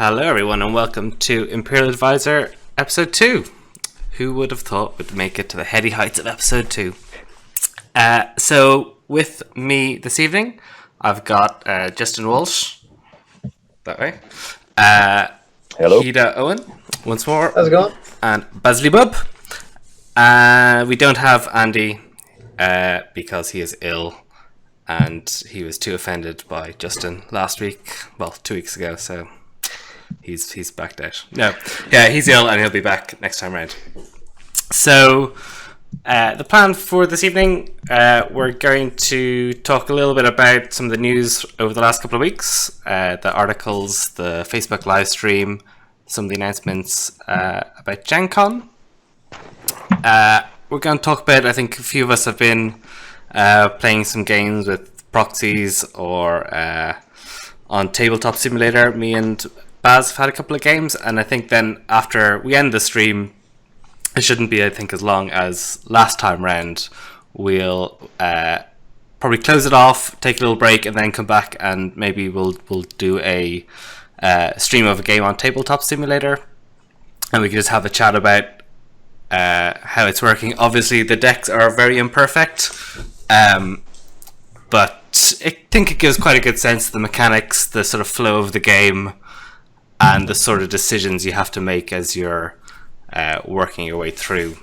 Hello everyone and welcome to Imperial Advisor episode 2. Who would have thought we'd make it to the heady heights of episode 2? So with me this evening, I've got Justin Walsh, that way. Hello. Hida Eoin, once more. How's it going? And Bazleebub. We don't have Andy because he is ill and he was too offended by Justin last week, well, 2 weeks ago, so he's backed out. No, yeah, he's ill and he'll be back next time round. So the plan for this evening, we're going to talk a little bit about some of the news over the last couple of weeks, the articles, the Facebook live stream, some of the announcements about Gen Con. We're going to talk about, I think a few of us have been playing some games with proxies or on Tabletop Simulator. Me and Baz have had a couple of games, and I think then after we end the stream, it shouldn't be, I think, as long as last time round. We'll probably close it off, take a little break, and then come back, and maybe we'll do a stream of a game on Tabletop Simulator, and we can just have a chat about how it's working. Obviously, the decks are very imperfect, but I think it gives quite a good sense of the mechanics, the sort of flow of the game, and the sort of decisions you have to make as you're working your way through.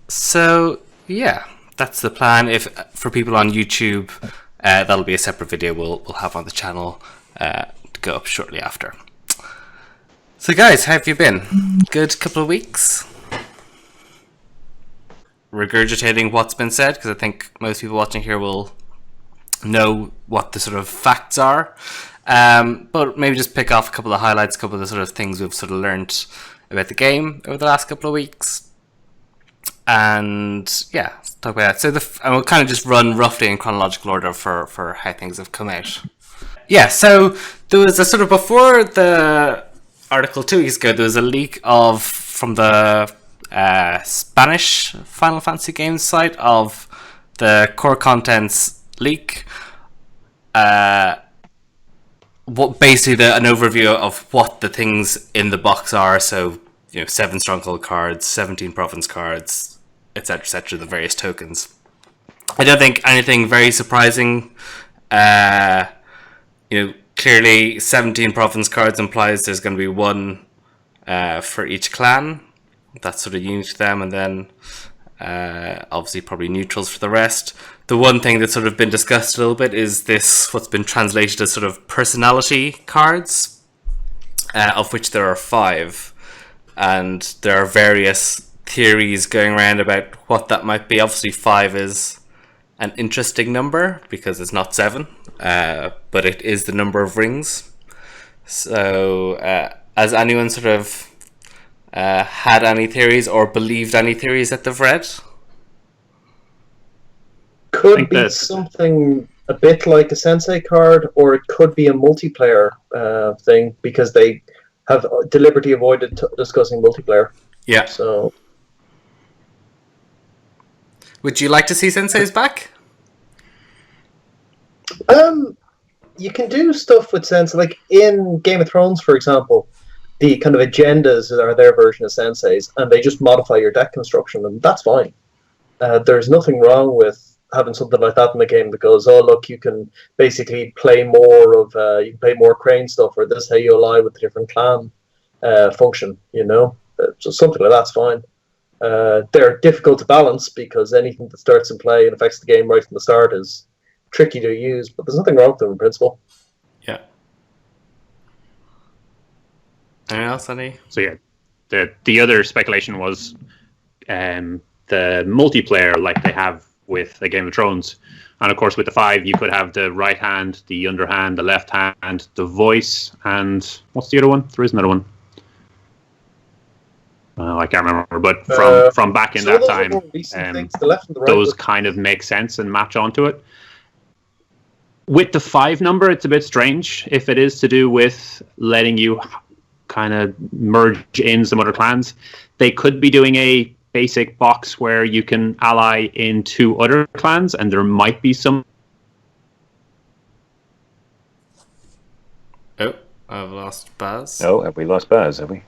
So yeah, that's the plan. If for people on YouTube, that'll be a separate video we'll have on the channel to go up shortly after. So guys, how have you been? Good couple of weeks? Regurgitating what's been said, because I think most people watching here will know what the sort of facts are. But maybe just pick off a couple of highlights, a couple of the sort of things we've sort of learnt about the game over the last couple of weeks. And yeah, let's talk about that. So and we'll kind of just run roughly in chronological order for how things have come out. Yeah, so there was a sort of, before the article 2 weeks ago, there was a leak from the Spanish Final Fantasy games site of the core contents leak. What basically an overview of what the things in the box are. So 7 stronghold cards, 17 province cards, etc., the various tokens. I don't think anything very surprising. Clearly 17 province cards implies there's going to be one for each clan. That's sort of unique to them, and then obviously probably neutrals for the rest. The one thing that's sort of been discussed a little bit is this, what's been translated as sort of personality cards, of which there are 5, and there are various theories going around about what that might be. Obviously 5 is an interesting number because it's not 7, but it is the number of rings. So has anyone sort of had any theories or believed any theories that they've read? Could be something a bit like a Sensei card, or it could be a multiplayer thing, because they have deliberately avoided discussing multiplayer. Yeah. So, would you like to see Senseis back? You can do stuff with Sensei, like in Game of Thrones, for example. The kind of agendas are their version of Senseis, and they just modify your deck construction, and that's fine. There's nothing wrong with having something like that in the game that goes, oh look, you can basically play more of, you can play more crane stuff, or this is how you align with the different clan function. Just something like that's fine. They're difficult to balance because anything that starts in play and affects the game right from the start is tricky to use, but there's nothing wrong with them in principle. Yeah. Anything else, Andy? So yeah, the other speculation was the multiplayer, like they have with the Game of Thrones, and of course with the 5 you could have the right hand, the underhand, the left hand, the voice, and what's the other one? There is another one. I can't remember, but from back in that time, the left and the right, those kind of make sense and match onto it. With the 5 number, it's a bit strange if it is to do with letting you kind of merge in some other clans. They could be doing a basic box where you can ally in 2 other clans, and there might be some. Oh, I've lost Baz. Oh, have we lost Baz? Have we?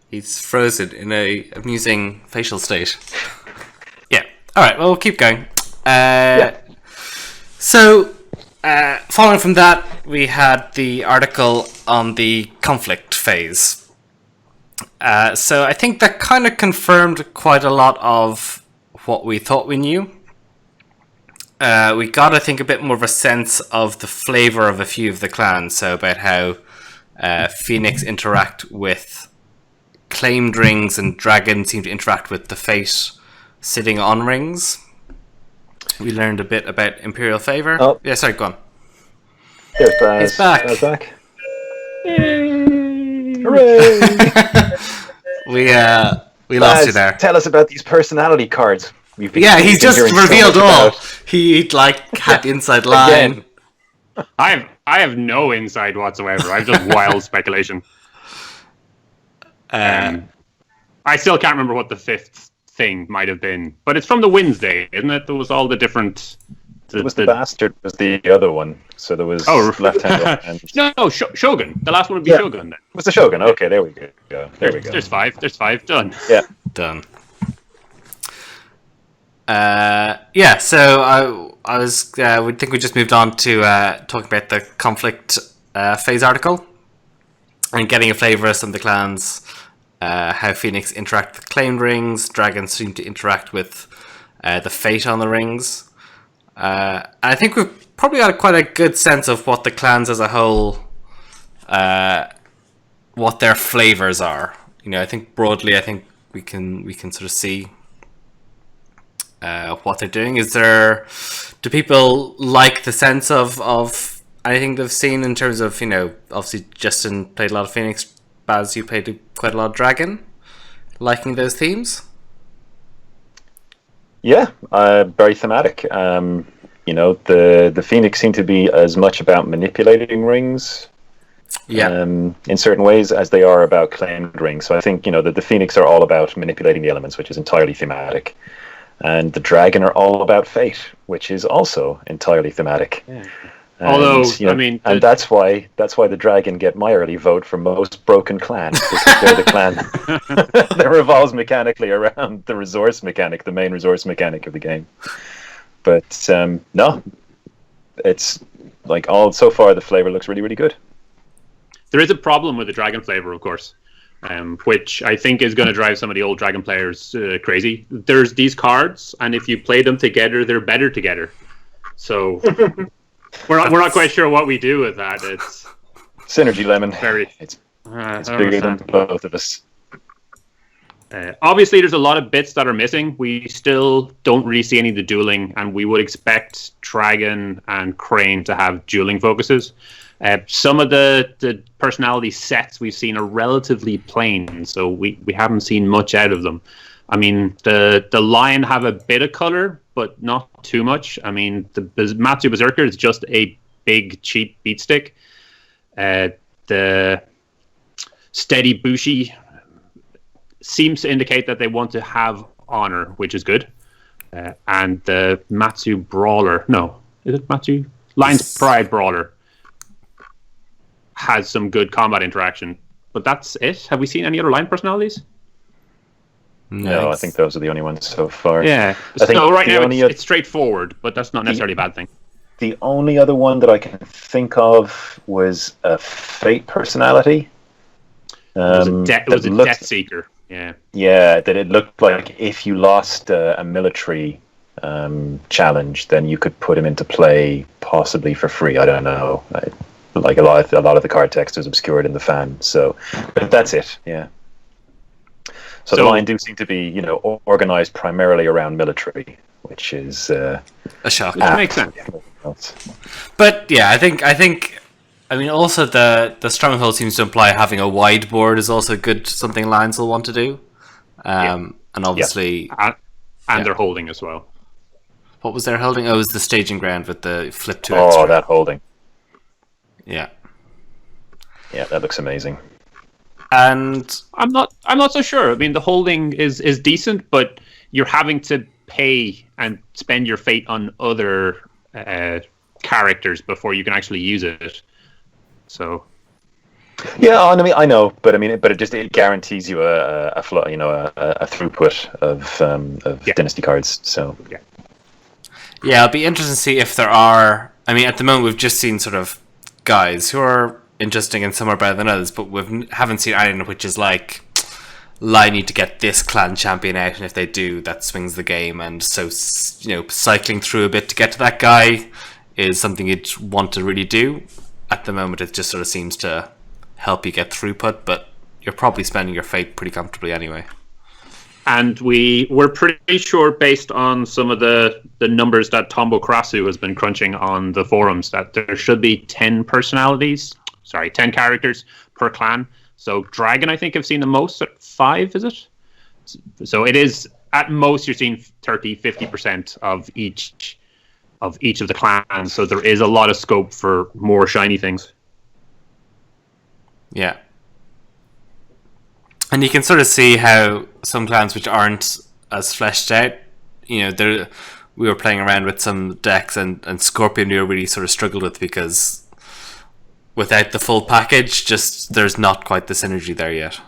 He's frozen in a amusing facial state. Yeah. All right. Well, we'll keep going. So, following from that, we had the article on the conflict phase. So I think that kind of confirmed quite a lot of what we thought we knew. We got, I think, a bit more of a sense of the flavor of a few of the clans. So about how Phoenix interact with claimed rings and dragons seem to interact with the fate sitting on rings. We learned a bit about Imperial favor. Oh. Yeah, sorry, go on. There's Baz. He's back. Baz back. Yay! Hooray! We lost Baz, you there. tell us about these personality cards. We've been He's just hearing so revealed much all. about. He had the inside line. Again. I have no insight whatsoever. I've just wild speculation. I still can't remember what the fifth thing might have been, but it's from the Wednesday, isn't it? There was all the different. It was the bastard was the other one. So there was left hand, right hand. No, Shogun. The last one would be Shogun. Then It was the Shogun. Okay, there we go. There we go. There's five. Done. Yeah. Done. So I was. We think we just moved on to talking about the conflict phase article and getting a flavour of some of the clans. How Phoenix interact with claimed rings, dragons seem to interact with the fate on the rings. And I think we've probably got quite a good sense of what the clans as a whole, what their flavors are. I think broadly, we can sort of see what they're doing. Do people like the sense of anything they've seen in terms of, obviously Justin played a lot of Phoenix, Baz, you played quite a lot of Dragon, liking those themes? Yeah, very thematic. The Phoenix seem to be as much about manipulating rings, in certain ways, as they are about claimed rings. So I think the Phoenix are all about manipulating the elements, which is entirely thematic, and the Dragon are all about fate, which is also entirely thematic. Yeah. And, Although, and that's why the Dragon get my early vote for most broken clan, because they're the clan that revolves mechanically around the resource mechanic, the main resource mechanic of the game. But no, it's like so far the flavor looks really, really good. There is a problem with the Dragon flavor, of course, which I think is going to drive some of the old Dragon players crazy. There's these cards, and if you play them together, they're better together. So. We're not quite sure what we do with that. It's synergy lemon. It's bigger than both of us. Obviously, there's a lot of bits that are missing. We still don't really see any of the dueling, and we would expect Dragon and Crane to have dueling focuses. Some of the personality sets we've seen are relatively plain, so we haven't seen much out of them. I mean, the Lion have a bit of color, but not too much. I mean, the Matsu Berserker is just a big, cheap beat stick. The Steady Bushi seems to indicate that they want to have honor, which is good. And the Matsu Brawler, no, is it Matsu? Lion's Pride Brawler has some good combat interaction. But that's it. Have we seen any other Lion personalities? No, I think those are the only ones so far. Yeah. So right now it's straightforward, but that's not necessarily a bad thing. The only other one that I can think of was a Fate personality. It was a Death Seeker. Yeah. Yeah, that it looked like if you lost a military challenge, then you could put him into play possibly for free. I don't know. Like a lot of the card text was obscured in the fan. So, but that's it. Yeah. So the Lion do seem to be, organized primarily around military, which is a shock. Which makes sense. But yeah, I think. I mean, also the stronghold seems to imply having a wide board is also good. Something Lions will want to do, and obviously, and they're holding as well. What was their holding? Oh, it was the staging ground with the flip to. Oh, that holding. Yeah. Yeah, that looks amazing. And I'm not so sure. I mean, the holding is decent, but you're having to pay and spend your fate on other characters before you can actually use it. So Yeah, I mean, I know, but it guarantees you a throughput of dynasty cards. So Yeah, it'll be interesting to see if there are. I mean, at the moment we've just seen sort of guys who are interesting and some are better than others, but haven't seen anything which is like, I need to get this clan champion out, and if they do, that swings the game. And so, cycling through a bit to get to that guy is something you'd want to really do. At the moment, it just sort of seems to help you get throughput, but you're probably spending your fate pretty comfortably anyway. And we're pretty sure, based on some of the numbers that Tombo Krasu has been crunching on the forums, that there should be 10 characters per clan. So Dragon, I think, have seen the most at 5, is it? So it is, at most, you're seeing 30-50% of each of the clans. So there is a lot of scope for more shiny things. Yeah. And you can sort of see how some clans which aren't as fleshed out, we were playing around with some decks, and Scorpion we really sort of struggled with, because without the full package, just there's not quite the synergy there yet.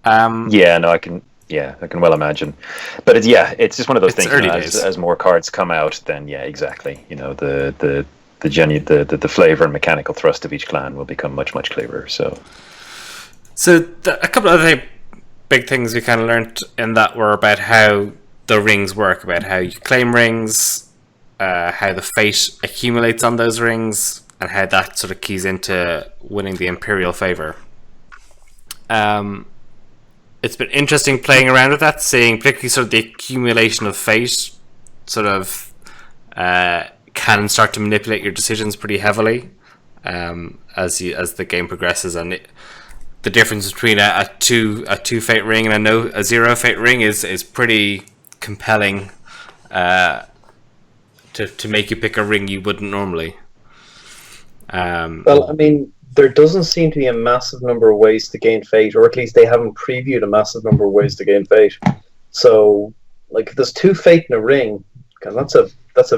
I can well imagine, but it's just one of those things. Early days. As more cards come out, then exactly. The flavor and mechanical thrust of each clan will become much, much clearer. So a couple of other big things we kind of learned in that were about how the rings work, about how you claim rings, how the fate accumulates on those rings, and how that sort of keys into winning the Imperial favor. It's been interesting playing around with that, seeing particularly sort of the accumulation of fate sort of can start to manipulate your decisions pretty heavily as the game progresses, and the difference between a two fate ring and a 0 fate ring is pretty compelling to make you pick a ring you wouldn't normally. Well, I mean, there doesn't seem to be a massive number of ways to gain fate, or at least they haven't previewed a massive number of ways to gain fate. So, like, if there's 2 fate in a ring, that's a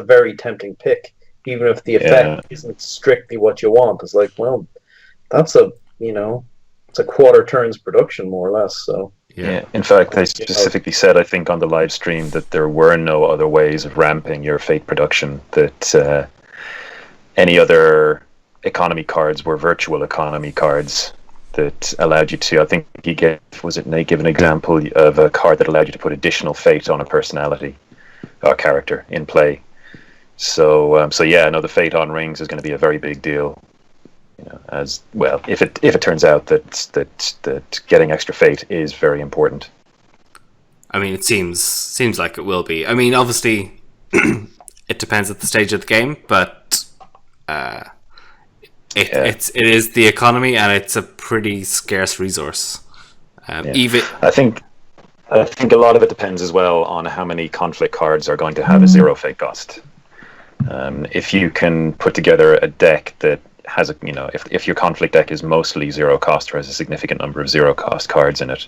very tempting pick, even if the effect isn't strictly what you want. It's like, well, that's it's a quarter turns production, more or less. So yeah. In fact, they specifically said, I think, on the live stream that there were no other ways of ramping your fate production. That any other economy cards were virtual economy cards that allowed you to. I think Nate gave an example of a card that allowed you to put additional fate on a personality or character in play. So the fate on rings is going to be a very big deal. As well, if it turns out that getting extra fate is very important. I mean, it seems like it will be. I mean, obviously, it depends at the stage of the game, but it is the economy, and it's a pretty scarce resource. Even I think a lot of it depends as well on how many conflict cards are going to have a 0 fate cost. If you can put together a deck that has if your conflict deck is mostly 0 cost or has a significant number of 0 cost cards in it,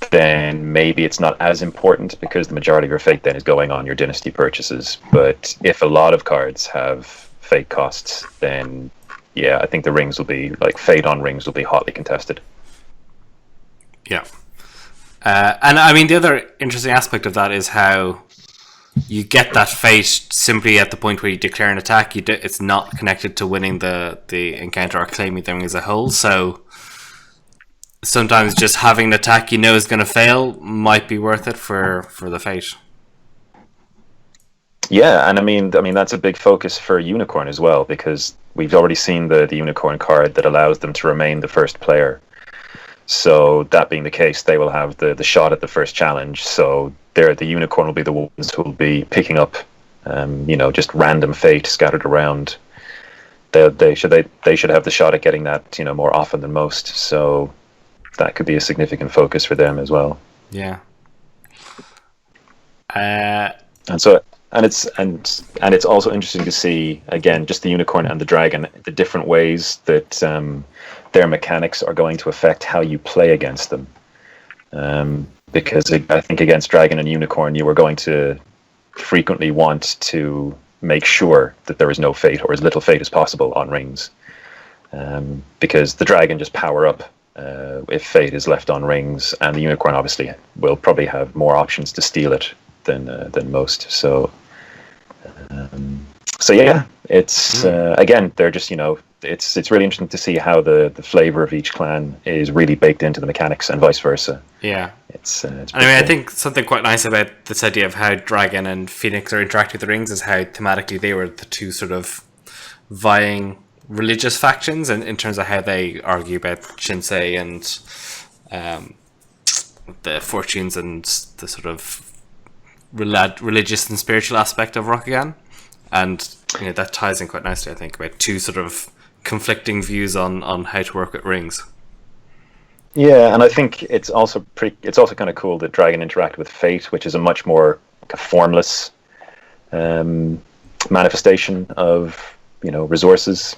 then maybe it's not as important, because the majority of your fate then is going on your dynasty purchases. But if a lot of cards have fate costs, then I think the rings will be, like, fate on rings will be hotly contested. Yeah. And I mean, the other interesting aspect of that is how you get that fate simply at the point where you declare an attack. It's not connected to winning the encounter or claiming the ring as a whole. So sometimes just having an attack is going to fail might be worth it for the fate. Yeah, and I mean that's a big focus for Unicorn as well, because we've already seen the Unicorn card that allows them to remain the first player. So that being the case, they will have the shot at the first challenge. So the Unicorn will be the ones who will be picking up, just random fate scattered around. They should have the shot at getting that, more often than most. So that could be a significant focus for them as well. Yeah. And it's also interesting to see, again, just the Unicorn and the Dragon, the different ways that their mechanics are going to affect how you play against them. Because I think against Dragon and Unicorn, you are going to frequently want to make sure that there is no fate, or as little fate as possible, on rings. because the dragon just power up if Fate is left on rings, and the unicorn obviously will probably have more options to steal it than most. So yeah, it's again, they're just, it's really interesting to see how the flavor of each clan is really baked into the mechanics and vice versa. Yeah, it's I think something quite nice about this idea of how Dragon and Phoenix are interacting with the rings is how thematically they were the two sort of vying religious factions, and in terms of how they argue about Shinsei and the fortunes and the sort of religious and spiritual aspect of Rokugan, and that ties in quite nicely, I think, about two sort of conflicting views on how to work with rings. Yeah, and I think it's also kind of cool that Dragon interact with Fate, which is a much more formless manifestation of resources,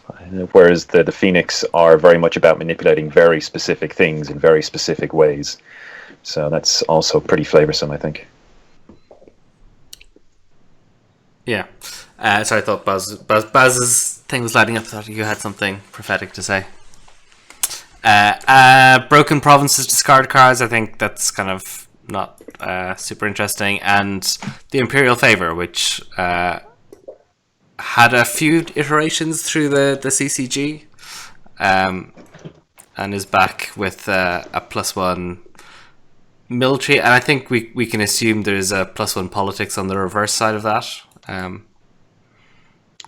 whereas the Phoenix are very much about manipulating very specific things in very specific ways. So that's also pretty flavoursome, I think. Yeah. So I thought Baz's thing was lighting up. I thought you had something prophetic to say. Broken Provinces discard cards, I think that's kind of not super interesting. And the Imperial Favour, which had a few iterations through the CCG, and is back with a +1 military, and I think we can assume there's a +1 politics on the reverse side of that.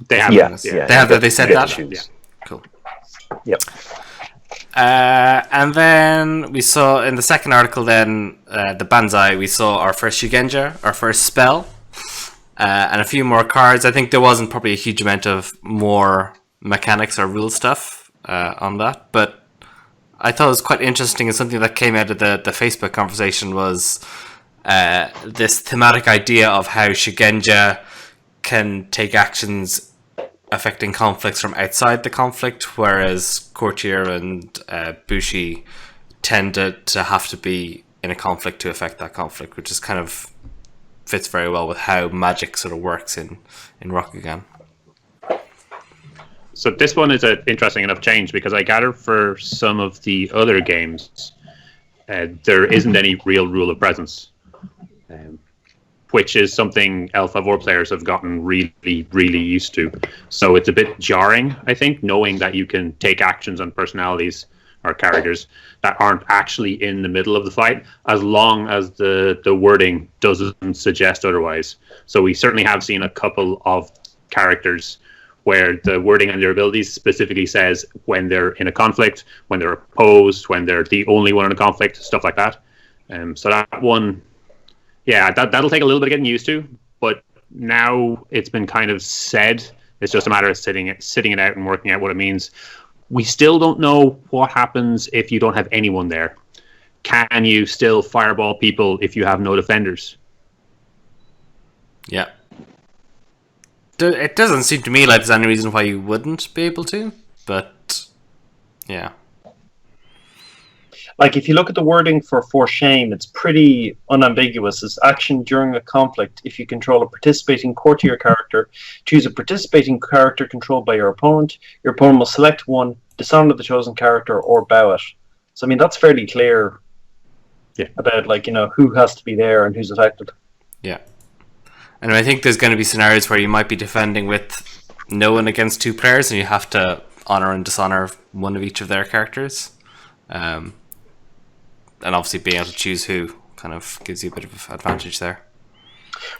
They have, they said that. Yeah. Cool. Yep. And then we saw in the second article, then the Banzai, we saw our first Shugenja, our first spell. And a few more cards. I think there wasn't probably a huge amount of more mechanics or rule stuff on that, but I thought it was quite interesting, and something that came out of the Facebook conversation was this thematic idea of how Shugenja can take actions affecting conflicts from outside the conflict, whereas Courtier and Bushi tended to have to be in a conflict to affect that conflict, which is kind of fits very well with how magic sort of works in Rokugan. So this one is an interesting enough change, because I gather for some of the other games there isn't any real rule of presence, which is something Alpha 4 players have gotten really, really used to. So it's a bit jarring, I think, knowing that you can take actions on personalities or characters that aren't actually in the middle of the fight, as long as the wording doesn't suggest otherwise. So we certainly have seen a couple of characters where the wording and their abilities specifically says when they're in a conflict, when they're opposed, when they're the only one in a conflict, stuff like that. So that one, yeah, that'll take a little bit of getting used to, but now it's been kind of said. It's just a matter of sitting it out and working out what it means. We still don't know what happens if you don't have anyone there. Can you still fireball people if you have no defenders? Yeah. It doesn't seem to me like there's any reason why you wouldn't be able to, but yeah. Like, if you look at the wording for shame, it's pretty unambiguous. It's action during a conflict. If you control a participating courtier character, choose a participating character controlled by your opponent. Your opponent must select one, dishonor the chosen character, or bow it. So, I mean, that's fairly clear about, like, who has to be there and who's affected. Yeah. And I think there's going to be scenarios where you might be defending with no one against two players, and you have to honor and dishonor one of each of their characters. And obviously being able to choose who kind of gives you a bit of advantage there.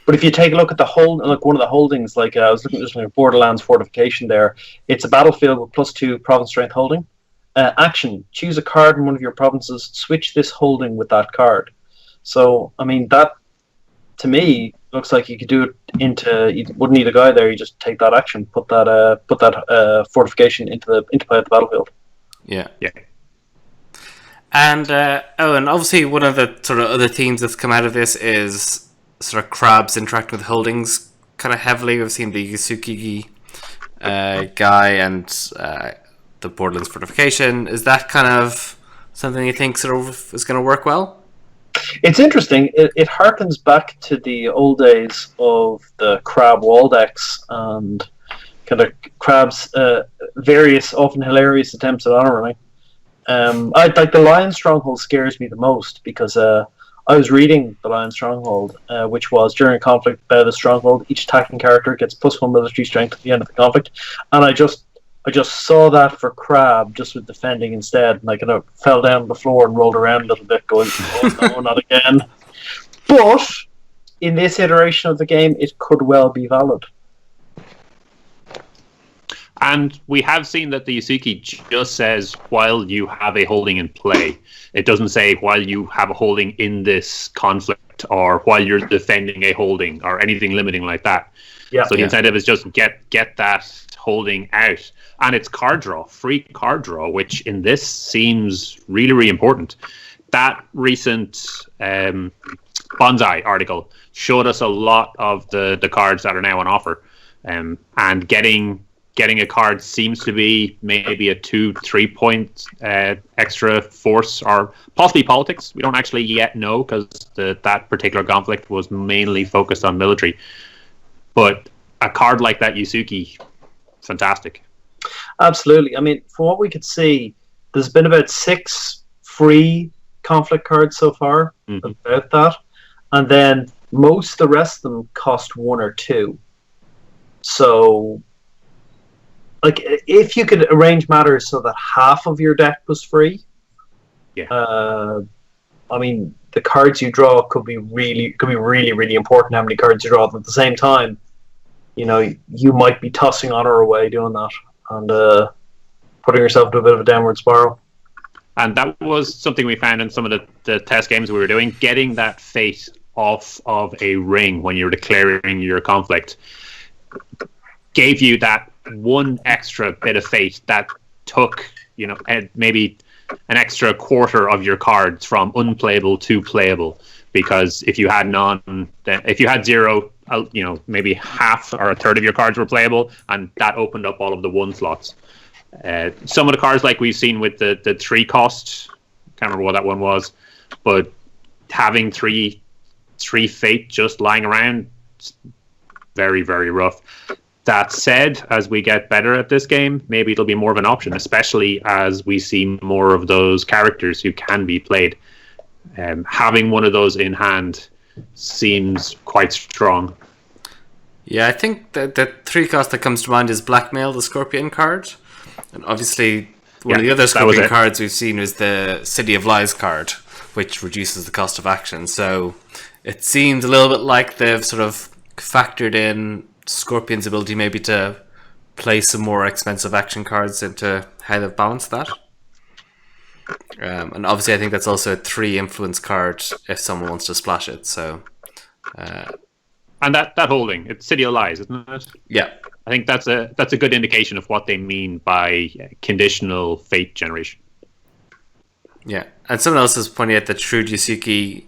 But if you take a look at one of the holdings, like I was looking at this Borderlands fortification there, it's a battlefield with +2 province strength holding. Action, choose a card in one of your provinces, switch this holding with that card. So, I mean, that, to me, looks like you could do it you wouldn't need a guy there, you just take that action, put that fortification into play at the battlefield. Yeah. Yeah. And and obviously one of the sort of other themes that's come out of this is sort of crabs interacting with holdings kind of heavily. We've seen the Yusukigi guy and the Borderlands fortification. Is that kind of something you think sort of is going to work well? It's interesting. It harkens back to the old days of the crab wall decks and kind of Crab's various, often hilarious attempts at honor me. I like the Lion Stronghold scares me the most because I was reading the Lion Stronghold, which was during a conflict by the Stronghold, each attacking character gets +1 military strength at the end of the conflict, and I just saw that for Crab just with defending instead, and I kind of fell down on the floor and rolled around a little bit, going, "Oh no, not again!" But in this iteration of the game, it could well be valid. And we have seen that the Yasuki just says while you have a holding in play. It doesn't say while you have a holding in this conflict or while you're defending a holding or anything limiting like that. Yeah. So the incentive is just get that holding out. And it's card draw, free card draw, which in this seems really, really important. That recent Bonsai article showed us a lot of the cards that are now on offer. And getting a card seems to be maybe a 2-3 point extra force or possibly politics. We don't actually yet know because that particular conflict was mainly focused on military. But a card like that Yasuki, fantastic. Absolutely. I mean, from what we could see, there's been about 6 free conflict cards so far about that. And then most of the rest of them cost 1 or 2. So, like, if you could arrange matters so that half of your deck was free, I mean, the cards you draw could be really, really important. How many cards you draw, but at the same time, you know, you might be tossing honor away doing that and putting yourself into a bit of a downward spiral. And that was something we found in some of the test games we were doing. Getting that fate off of a ring when you're declaring your conflict gave you that one extra bit of fate that took, you know, maybe an extra quarter of your cards from unplayable to playable. Because if you had none, then if you had 0, you know, maybe half or a third of your cards were playable, and that opened up all of the 1 slots. Some of the cards, like we've seen with the 3 cost, can't remember what that one was, but having three fate just lying around, very, very rough. That said, as we get better at this game, maybe it'll be more of an option, especially as we see more of those characters who can be played. Having one of those in hand seems quite strong. Yeah, I think the 3 cost that comes to mind is Blackmail, the Scorpion card. And obviously, one of the other Scorpion cards we've seen is the City of Lies card, which reduces the cost of action. So it seems a little bit like they've sort of factored in Scorpion's ability maybe to play some more expensive action cards into how they've balanced that. And obviously I think that's also a 3 influence card if someone wants to splash it. So, and that holding, it's City of Lies, isn't it? Yeah. I think that's a good indication of what they mean by conditional fate generation. Yeah, and someone else has pointed out that Shrewd Yasuki,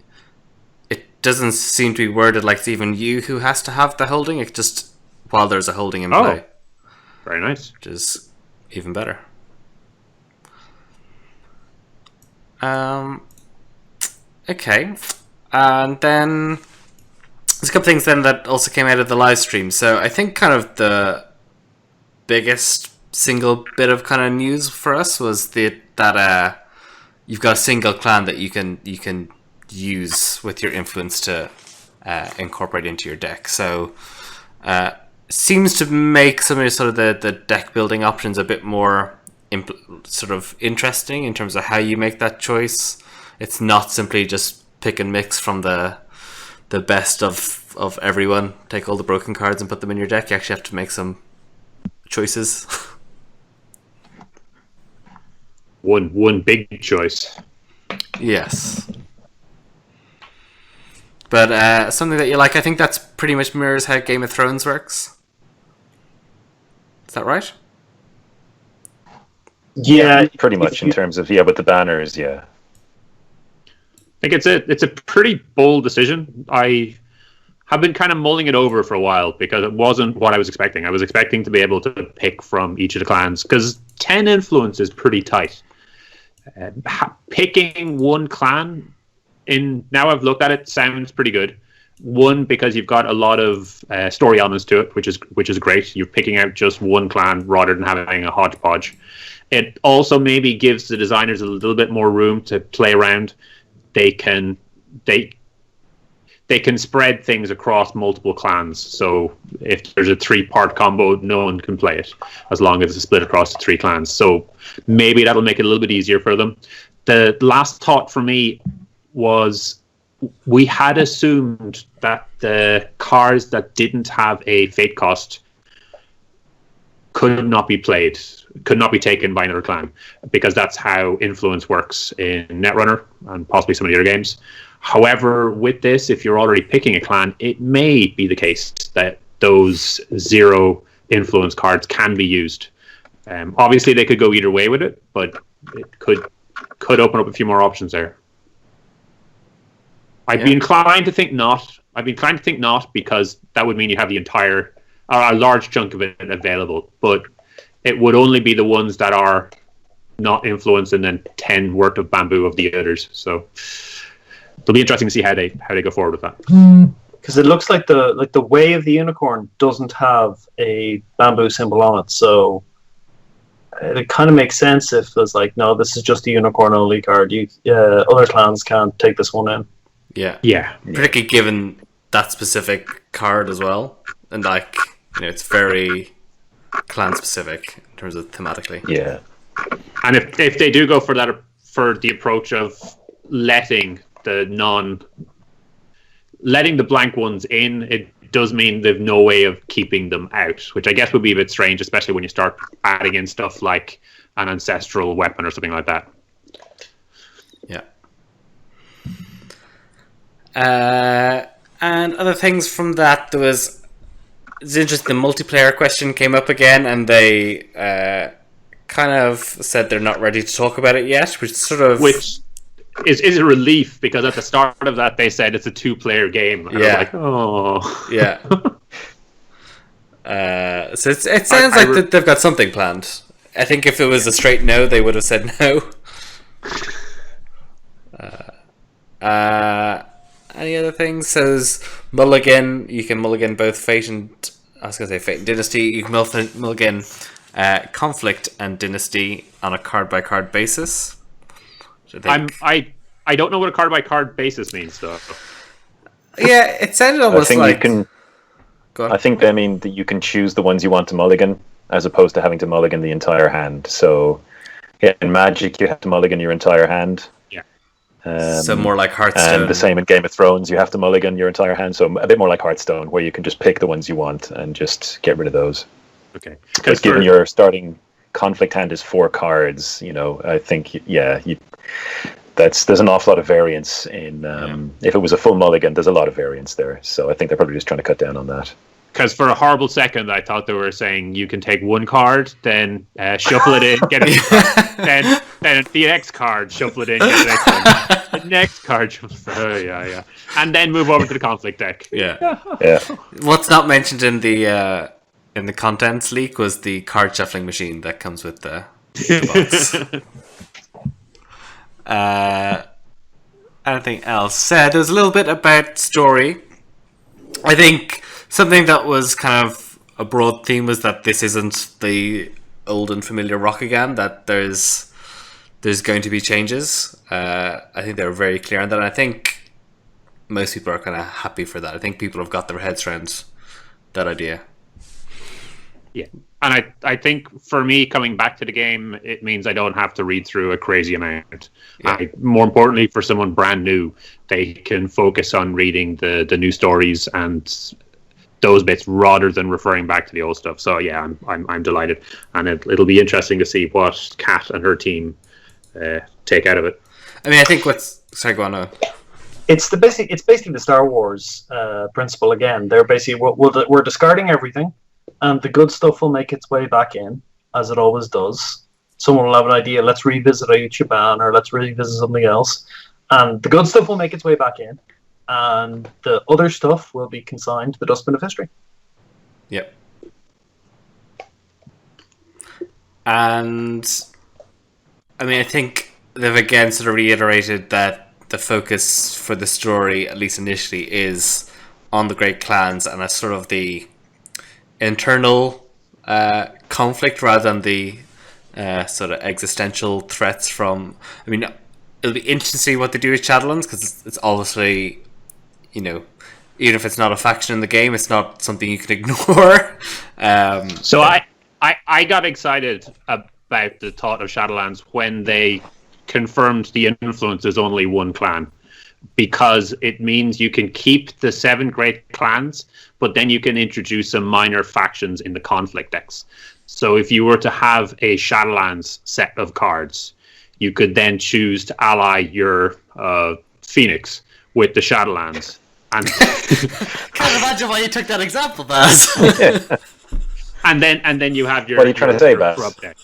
it doesn't seem to be worded like it's even you who has to have the holding. It's just while there's a holding in play. Very nice. Which is even better. Okay, and then there's a couple things then that also came out of the live stream. So I think kind of the biggest single bit of kind of news for us was that you've got a single clan that you can use with your influence to incorporate into your deck. So seems to make some of the deck building options a bit more sort of interesting in terms of how you make that choice. It's not simply just pick and mix from the best of everyone, take all the broken cards and put them in your deck. You actually have to make some choices. One big choice. Yes. But something that you like, I think that's pretty much mirrors how Game of Thrones works. Is that right? Yeah, pretty much in terms of with the banners, yeah. I think it's a pretty bold decision. I have been kind of mulling it over for a while because it wasn't what I was expecting. I was expecting to be able to pick from each of the clans because 10 influence is pretty tight. Picking one clan, now I've looked at it, sounds pretty good. One, because you've got a lot of story elements to it, which is great. You're picking out just one clan rather than having a hodgepodge. It also maybe gives the designers a little bit more room to play around. They can spread things across multiple clans. So if there's a 3-part combo, no one can play it as long as it's split across the 3 clans. So maybe that'll make it a little bit easier for them. The last thought for me was, we had assumed that the cards that didn't have a fate cost could not be taken by another clan, because that's how influence works in Netrunner and possibly some of the other games. However, with this, if you're already picking a clan, it may be the case that those 0 influence cards can be used. Obviously, they could go either way with it, but it could open up a few more options there. I'd be inclined to think not. Because that would mean you have the entire, or a large chunk of it available. But it would only be the ones that are not influenced, and then 10 worth of bamboo of the others. So it'll be interesting to see how they go forward with that. Because it looks like the way of the unicorn doesn't have a bamboo symbol on it, so it kind of makes sense if there's like, no, this is just a unicorn only card. Other clans can't take this one in. Yeah. Particularly given that specific card as well, and like, it's very clan specific in terms of thematically. Yeah. And if they do go for the approach of letting the blank ones in, it does mean they've no way of keeping them out, which I guess would be a bit strange, especially when you start adding in stuff like an ancestral weapon or something like that. Yeah. And other things from that, it's interesting, the multiplayer question came up again, and they kind of said they're not ready to talk about it yet, which is a relief, because at the start of that they said it's a 2-player game. And I was like, oh. Yeah. So it sounds like they've got something planned. I think if it was a straight no, they would have said no. Any other things? Says mulligan. You can mulligan both Fate and Dynasty. You can mulligan Conflict and Dynasty on a card-by-card basis. I don't know what a card-by-card basis means, though. Yeah, it sounded almost like... I think they mean that you can choose the ones you want to mulligan, as opposed to having to mulligan the entire hand. So, in Magic, you have to mulligan your entire hand. Yeah. So more like Hearthstone. And the same in Game of Thrones, you have to mulligan your entire hand. So a bit more like Hearthstone, where you can just pick the ones you want and just get rid of those. Okay. Because given your starting conflict hand is 4 cards, I think, there's an awful lot of variance in. If it was a full mulligan, there's a lot of variance there. So I think they're probably just trying to cut down on that. Because for a horrible second, I thought they were saying you can take 1 card, then shuffle it in, get it, then the next card, shuffle it in, get the next one. The next card, yeah, and then move over to the conflict deck. Yeah. What's not mentioned in the contents leak was the card shuffling machine that comes with the box. Anything else? There was a little bit about story. I think something that was kind of a broad theme was that this isn't the old and familiar Rokugan, that there's going to be changes. I think they were very clear on that, and I think most people are kind of happy for that. I think people have got their heads around that idea. Yeah, and I think for me, coming back to the game, it means I don't have to read through a crazy amount. Yeah. More importantly, for someone brand new, they can focus on reading the new stories and those bits rather than referring back to the old stuff. So yeah, I'm delighted, and it'll be interesting to see what Kat and her team take out of it. I mean, I think sorry, go on. It's basically the Star Wars principle again. They're basically we're discarding everything, and the good stuff will make its way back in, as it always does. Someone will have an idea, let's revisit Ichiban, or let's revisit something else, and the good stuff will make its way back in, and the other stuff will be consigned to the dustbin of history. Yep. And I mean, I think they've again sort of reiterated that the focus for the story, at least initially, is on the great clans and as sort of the internal conflict rather than the sort of existential threats from. I mean, it'll be interesting to see what they do with Shadowlands, because it's obviously, even if it's not a faction in the game, it's not something you can ignore. So I got excited about the thought of Shadowlands when they confirmed the influence is only one clan, because it means you can keep the 7 great clans, but then you can introduce some minor factions in the conflict decks. So if you were to have a Shadowlands set of cards, you could then choose to ally your Phoenix with the Shadowlands. And can't imagine why you took that example, Baz. and then you have your. What are you trying to say, Baz? Deck.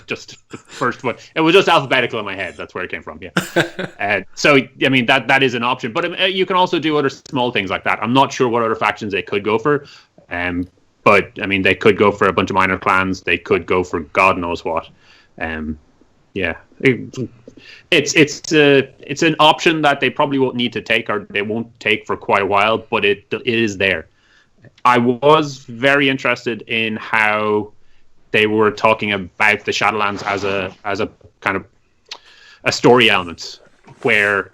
Just the first one. It was just alphabetical in my head. That's where it came from. Yeah. So I mean that is an option, but you can also do other small things like that. I'm not sure what other factions they could go for. But I mean, they could go for a bunch of minor clans. They could go for God knows what. Yeah, it's an option that they probably won't need to take, or they won't take for quite a while. But it is there. I was very interested in how they were talking about the Shadowlands as a kind of a story element, where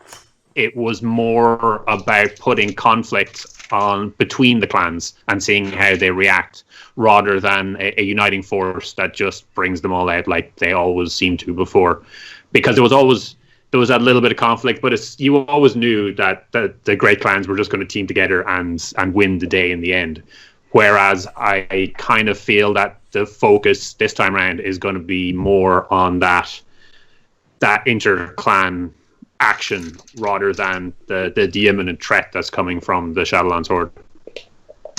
it was more about putting conflict on between the clans and seeing how they react, rather than a uniting force that just brings them all out like they always seem to before. Because there was that little bit of conflict, but you always knew that the great clans were just going to team together and win the day in the end. Whereas I kind of feel that the focus this time around is going to be more on that inter-clan action, rather than the imminent threat that's coming from the Shadowlands Horde.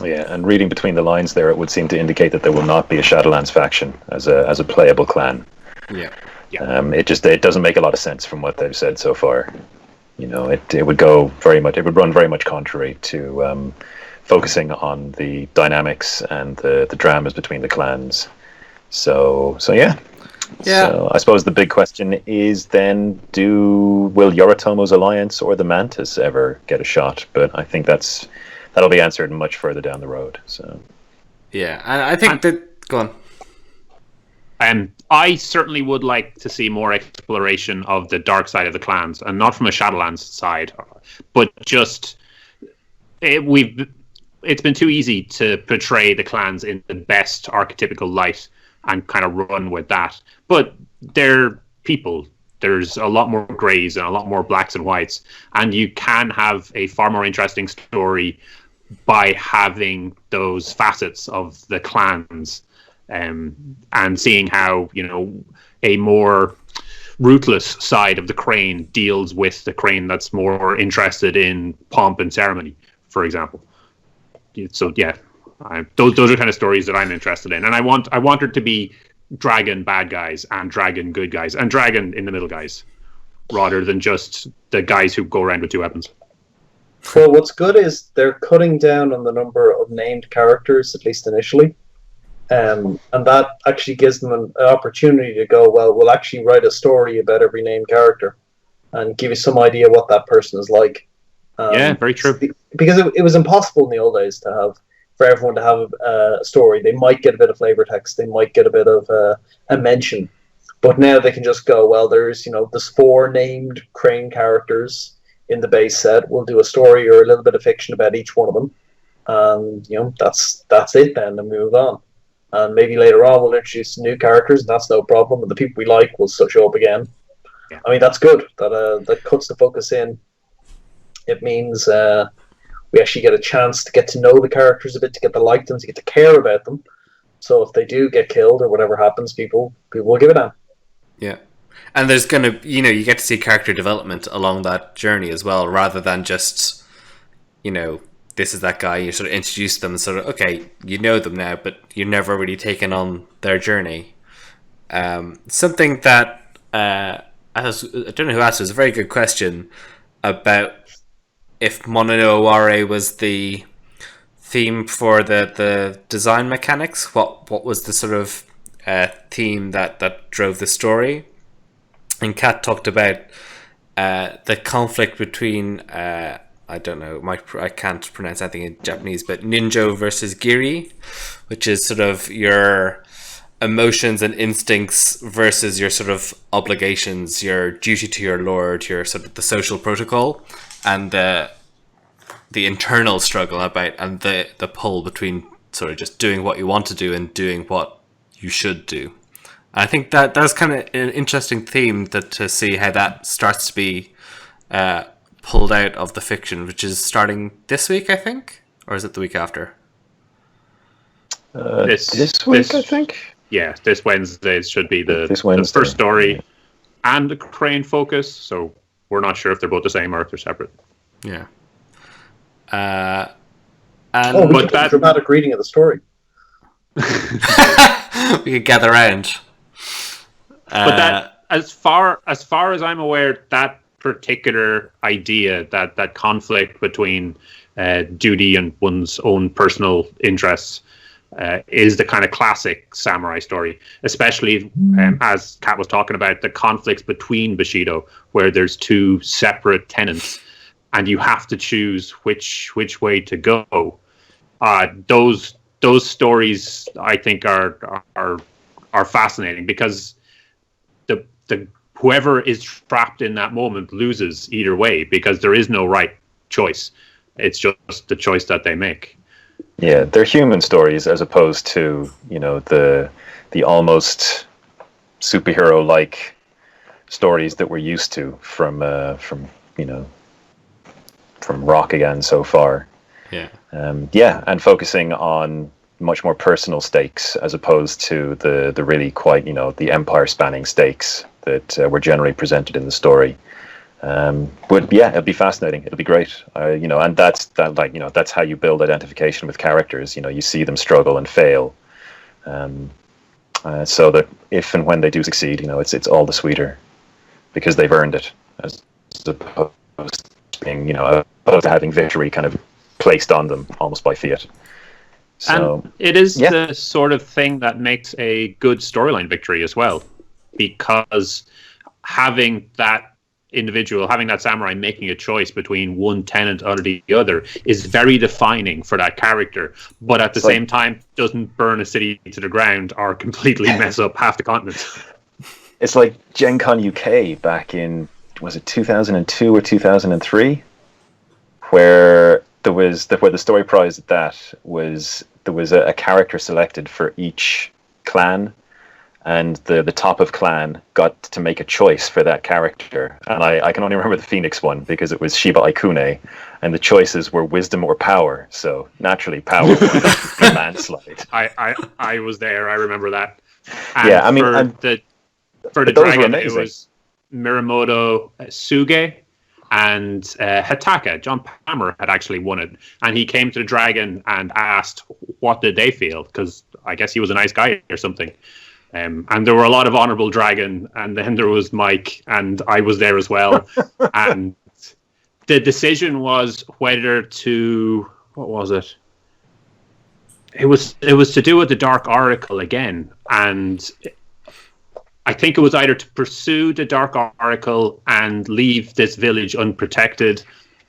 Yeah, and reading between the lines there, it would seem to indicate that there will not be a Shadowlands faction as a playable clan. Yeah. It doesn't make a lot of sense from what they've said so far. It would run very much contrary to focusing on the dynamics and the dramas between the clans. So yeah. Yeah. So I suppose the big question is then, will Yoritomo's alliance or the Mantis ever get a shot? But I think that'll be answered much further down the road. So yeah, and I think that go on. I certainly would like to see more exploration of the dark side of the clans, and not from a Shadowlands side, but just it's been too easy to portray the clans in the best archetypical light and kind of run with that. But they're people. There's a lot more greys and a lot more blacks and whites, and you can have a far more interesting story by having those facets of the clans, and seeing how a more ruthless side of the Crane deals with the Crane that's more interested in pomp and ceremony, for example. So yeah, those are kind of stories that I'm interested in, and I want there to be dragon bad guys and dragon good guys and dragon in the middle guys, rather than just the guys who go around with 2 weapons. Well, what's good is they're cutting down on the number of named characters, at least initially, and that actually gives them an opportunity to go, well, we'll actually write a story about every named character and give you some idea what that person is like. Yeah, very true. Because it was impossible in the old days for everyone to have a story. They might get a bit of flavor text, they might get a bit of a mention, but now they can just go, well, there's 4 named Crane characters in the base set. We'll do a story or a little bit of fiction about each one of them, and that's it. Then and move on, and maybe later on we'll introduce new characters, and that's no problem. And the people we like will show up again. Yeah. I mean, that's good. That cuts the focus in. It means we actually get a chance to get to know the characters a bit, to get to like them, to get to care about them. So if they do get killed or whatever happens, people will give it on. Yeah. And there's going to, you get to see character development along that journey as well, rather than just, this is that guy, you sort of introduce them and sort of, okay, you know them now, but you've never really taken on their journey. Something that, I don't know who asked, it was a very good question about if Mono was the theme for the design mechanics. What was the sort of theme that drove the story? And Kat talked about the conflict between I don't know, I can't pronounce anything in Japanese, but Ninjo versus Giri, which is sort of your emotions and instincts versus your sort of obligations, your duty to your lord, your sort of the social protocol, and the internal struggle about, and the pull between sort of just doing what you want to do and doing what you should do. I think that's kind of an interesting theme to see how that starts to be pulled out of the fiction, which is starting this week, I think, or is it the week after? This week, I think. Yeah, this Wednesday should be the first story and the Crane focus. So we're not sure if they're both the same or if they're separate. Yeah. We could do a dramatic reading of the story. We could gather around. But that, as far as I'm aware, that particular idea, that conflict between duty and one's own personal interests, is the kind of classic samurai story, especially as Kat was talking about, the conflicts between Bushido, where there's two separate tenets, and you have to choose which way to go. Those stories, I think, are fascinating, because the whoever is trapped in that moment loses either way, because there is no right choice. It's just the choice that they make. Yeah, they're human stories as opposed to, the almost superhero-like stories that we're used to from Rokugan so far. Yeah. And focusing on much more personal stakes as opposed to the really quite, the empire-spanning stakes that were generally presented in the story. But yeah, it'll be fascinating. It'll be great. And that's how you build identification with characters. You see them struggle and fail, so that if and when they do succeed, it's all the sweeter because they've earned it, as opposed to being, opposed to having victory kind of placed on them almost by fiat. So and it is the sort of thing that makes a good storyline victory as well, because having that samurai making a choice between one tenant or the other is very defining for that character, but at the same time doesn't burn a city to the ground or completely mess up half the continent. It's like Gen Con UK back in, was it 2002 or 2003, where where the story prize at that was, there was a character selected for each clan, and the top of clan got to make a choice for that character. And I can only remember the Phoenix one because it was Shiba Aikune, and the choices were wisdom or power. So naturally, power won the landslide. I was there. I remember that. And for the dragon, it was Miramoto Suge and Hitaka. John Palmer had actually won it, and he came to the dragon and asked what did they feel, because I guess he was a nice guy or something. And there were a lot of honorable dragon, and then there was Mike, and I was there as well. And the decision was whether to, what was it? It was to do with the Dark Oracle again, and I think it was either to pursue the Dark Oracle and leave this village unprotected,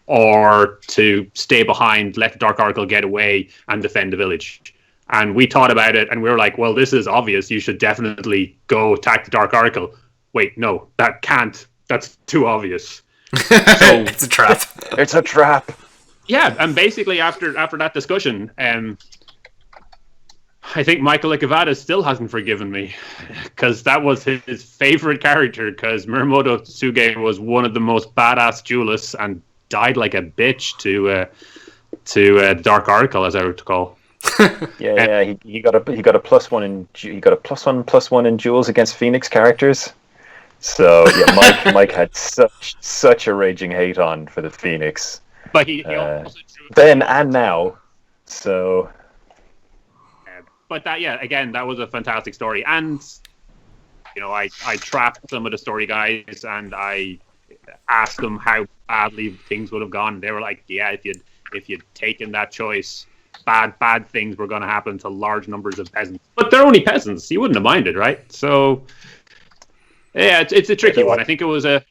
or to stay behind, let the Dark Oracle get away, and defend the village. And we thought about it, and we were like, well, this is obvious. You should definitely go attack the Dark Oracle. Wait, no, that can't. That's too obvious. So, it's a trap. It's a trap. Yeah, and basically after that discussion, I think Michael Ikavada still hasn't forgiven me, because that was his favorite character, because Muramoto Tsuge was one of the most badass duelists and died like a bitch to Dark Oracle, as I recall. He got a +1 in duels against Phoenix characters. So yeah, Mike had such a raging hate on for the Phoenix. But he also then and now. So but that that was a fantastic story. And I trapped some of the story guys and I asked them how badly things would have gone. They were like, yeah, if you'd taken that choice, bad things were going to happen to large numbers of peasants. But they're only peasants. You wouldn't have minded, right? So yeah, it's a tricky one. I think it was a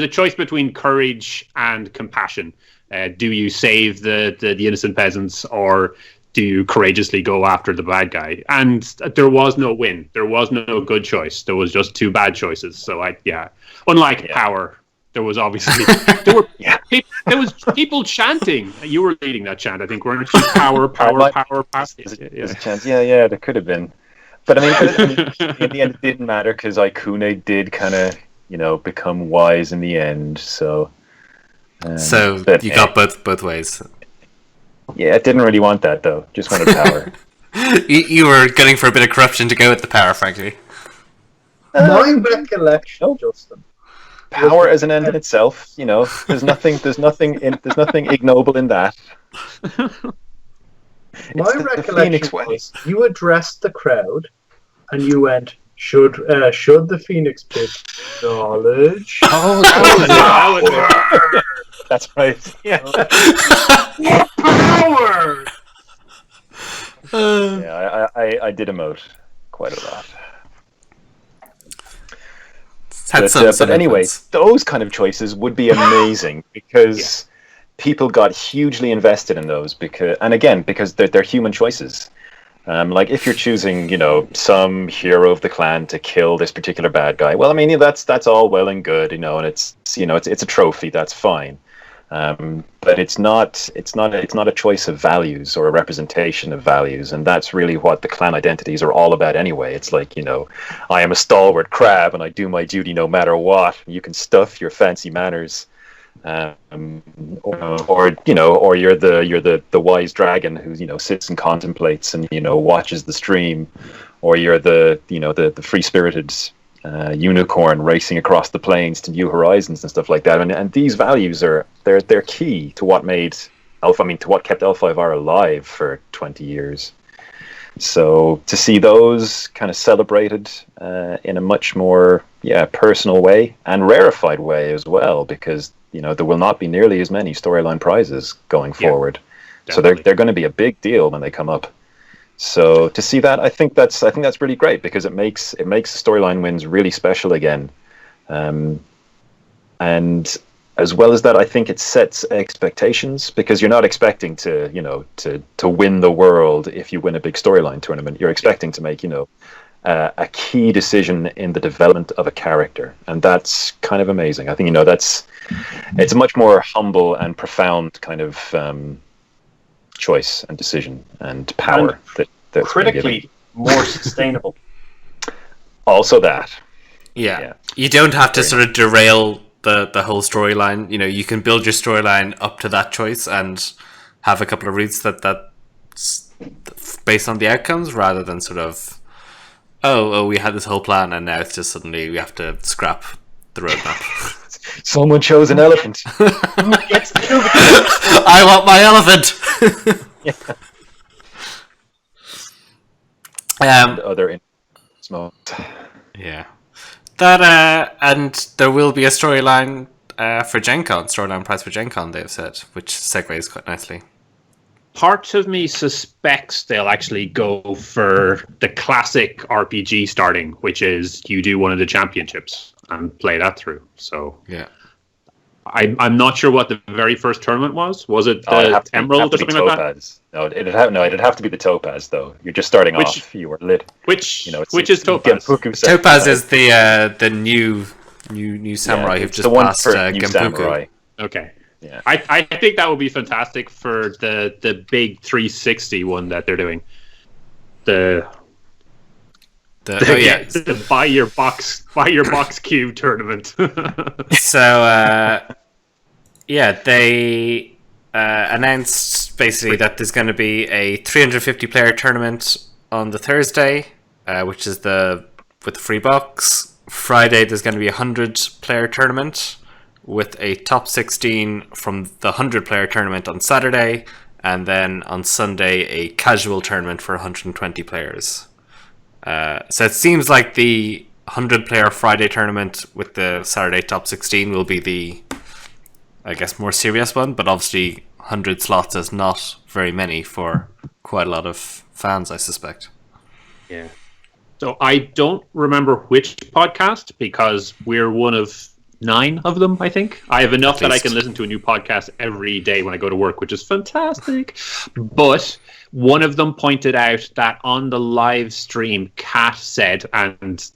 choice between courage and compassion. Do you save the innocent peasants, or do you courageously go after the bad guy? And there was no win. There was no good choice. There was just two bad choices. So unlike Power, there was obviously there was people chanting. You were leading that chant, I think, weren't you? Power. There's a chance. Yeah, there could have been. But I mean, in the end, it didn't matter because Aikune did kind of, become wise in the end. So you got both ways. Yeah, I didn't really want that though. Just wanted power. You were gunning for a bit of corruption to go with the power, frankly. My recollection, Justin. Power as an end in itself, there's nothing ignoble in that. My recollection was you addressed the crowd, and you went, "Should the Phoenix pick knowledge?" Oh, that's right. Yeah. Power. Yeah, I did emote quite a lot. But anyway, those kind of choices would be amazing because people got hugely invested in those because they're human choices. Like if you're choosing, some hero of the clan to kill this particular bad guy, well, I mean, that's all well and good, and it's a trophy, that's fine. But it's not a choice of values or a representation of values, and that's really what the clan identities are all about anyway. It's like, I am a stalwart crab and I do my duty no matter what. You can stuff your fancy manners, or you're the wise dragon who sits and contemplates and watches the stream, or you're the free spirited unicorn racing across the plains to new horizons and stuff like that. And these values they're key to what kept L5R alive for 20 years. So to see those kind of celebrated in a much more personal way and rarefied way as well, because there will not be nearly as many storyline prizes going forward. So they're going to be a big deal when they come up. So to see that, I think that's really great because it makes storyline wins really special again, and as well as that, I think it sets expectations because you're not expecting to win the world if you win a big storyline tournament. You're expecting to make a key decision in the development of a character, and that's kind of amazing. I think it's a much more humble and profound kind of choice and decision and power that's critically more sustainable. Also that. Yeah. You don't have to sort of derail the whole storyline. You can build your storyline up to that choice and have a couple of routes that's based on the outcomes rather than sort of we had this whole plan and now it's just suddenly we have to scrap the roadmap. Someone chose an elephant. I want my elephant. Other small. Yeah. That and there will be a storyline for Gen Con, storyline prize for Gen Con, they've said, which segues quite nicely. Part of me suspects they'll actually go for the classic RPG starting, which is you do one of the championships and play that through. So yeah, I'm not sure what the very first tournament was. Was it the Emerald or something like that? No, it'd have to be the Topaz though. You're just starting off. You were lit. Which is Topaz? Topaz is the new samurai who've just passed Genpuku. Okay. Yeah. I think that would be fantastic for the big 360 one that they're doing. The buy your box cube tournament. So they announced basically that there's going to be a 350 player tournament on the Thursday, which is with the free box. Friday there's going to be a 100 player tournament with a top 16 from the 100 player tournament on Saturday, and then on Sunday a casual tournament for 120 players. So it seems like the 100 player Friday tournament with the Saturday top 16 will be the, I guess, more serious one, but obviously 100 slots is not very many for quite a lot of fans, I suspect. Yeah. So I don't remember which podcast, because we're one of 9 of them, I think. I have enough that I least. can listen to a new podcast every day when I go to work, which is fantastic. But one of them pointed out that on the live stream, Kat said, and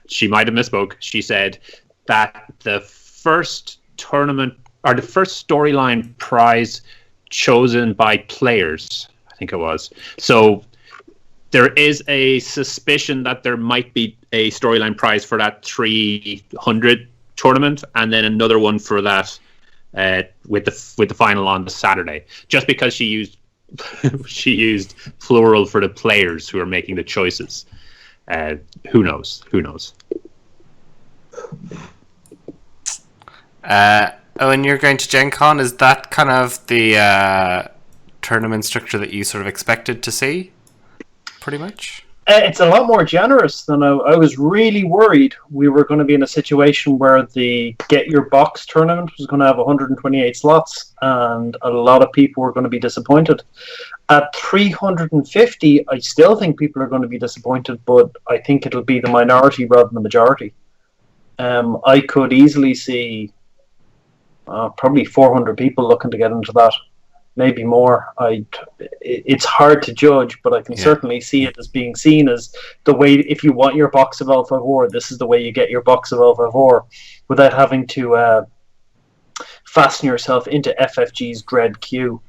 she might have misspoke, she said that the first tournament, or the first storyline prize chosen by players, I think it was. So there is a suspicion that there might be a storyline prize for that 300 tournament, and then another one for that with the final on the Saturday. Just because she used she used plural for the players who are making the choices. Who knows? Who knows? When you're going to Gen Con, is that kind of the tournament structure that you sort of expected to see? Pretty much? It's a lot more generous than I was really worried we were going to be in a situation where the Get Your Box tournament was going to have 128 slots, and a lot of people were going to be disappointed. At 350, I still think people are going to be disappointed, but I think it'll be the minority rather than the majority. I could easily see probably 400 people looking to get into that. Maybe more. It's hard to judge, but I can certainly see it as being seen as the way, if you want your box of L5R, this is the way you get your box of L5R without having to fasten yourself into FFG's dread queue.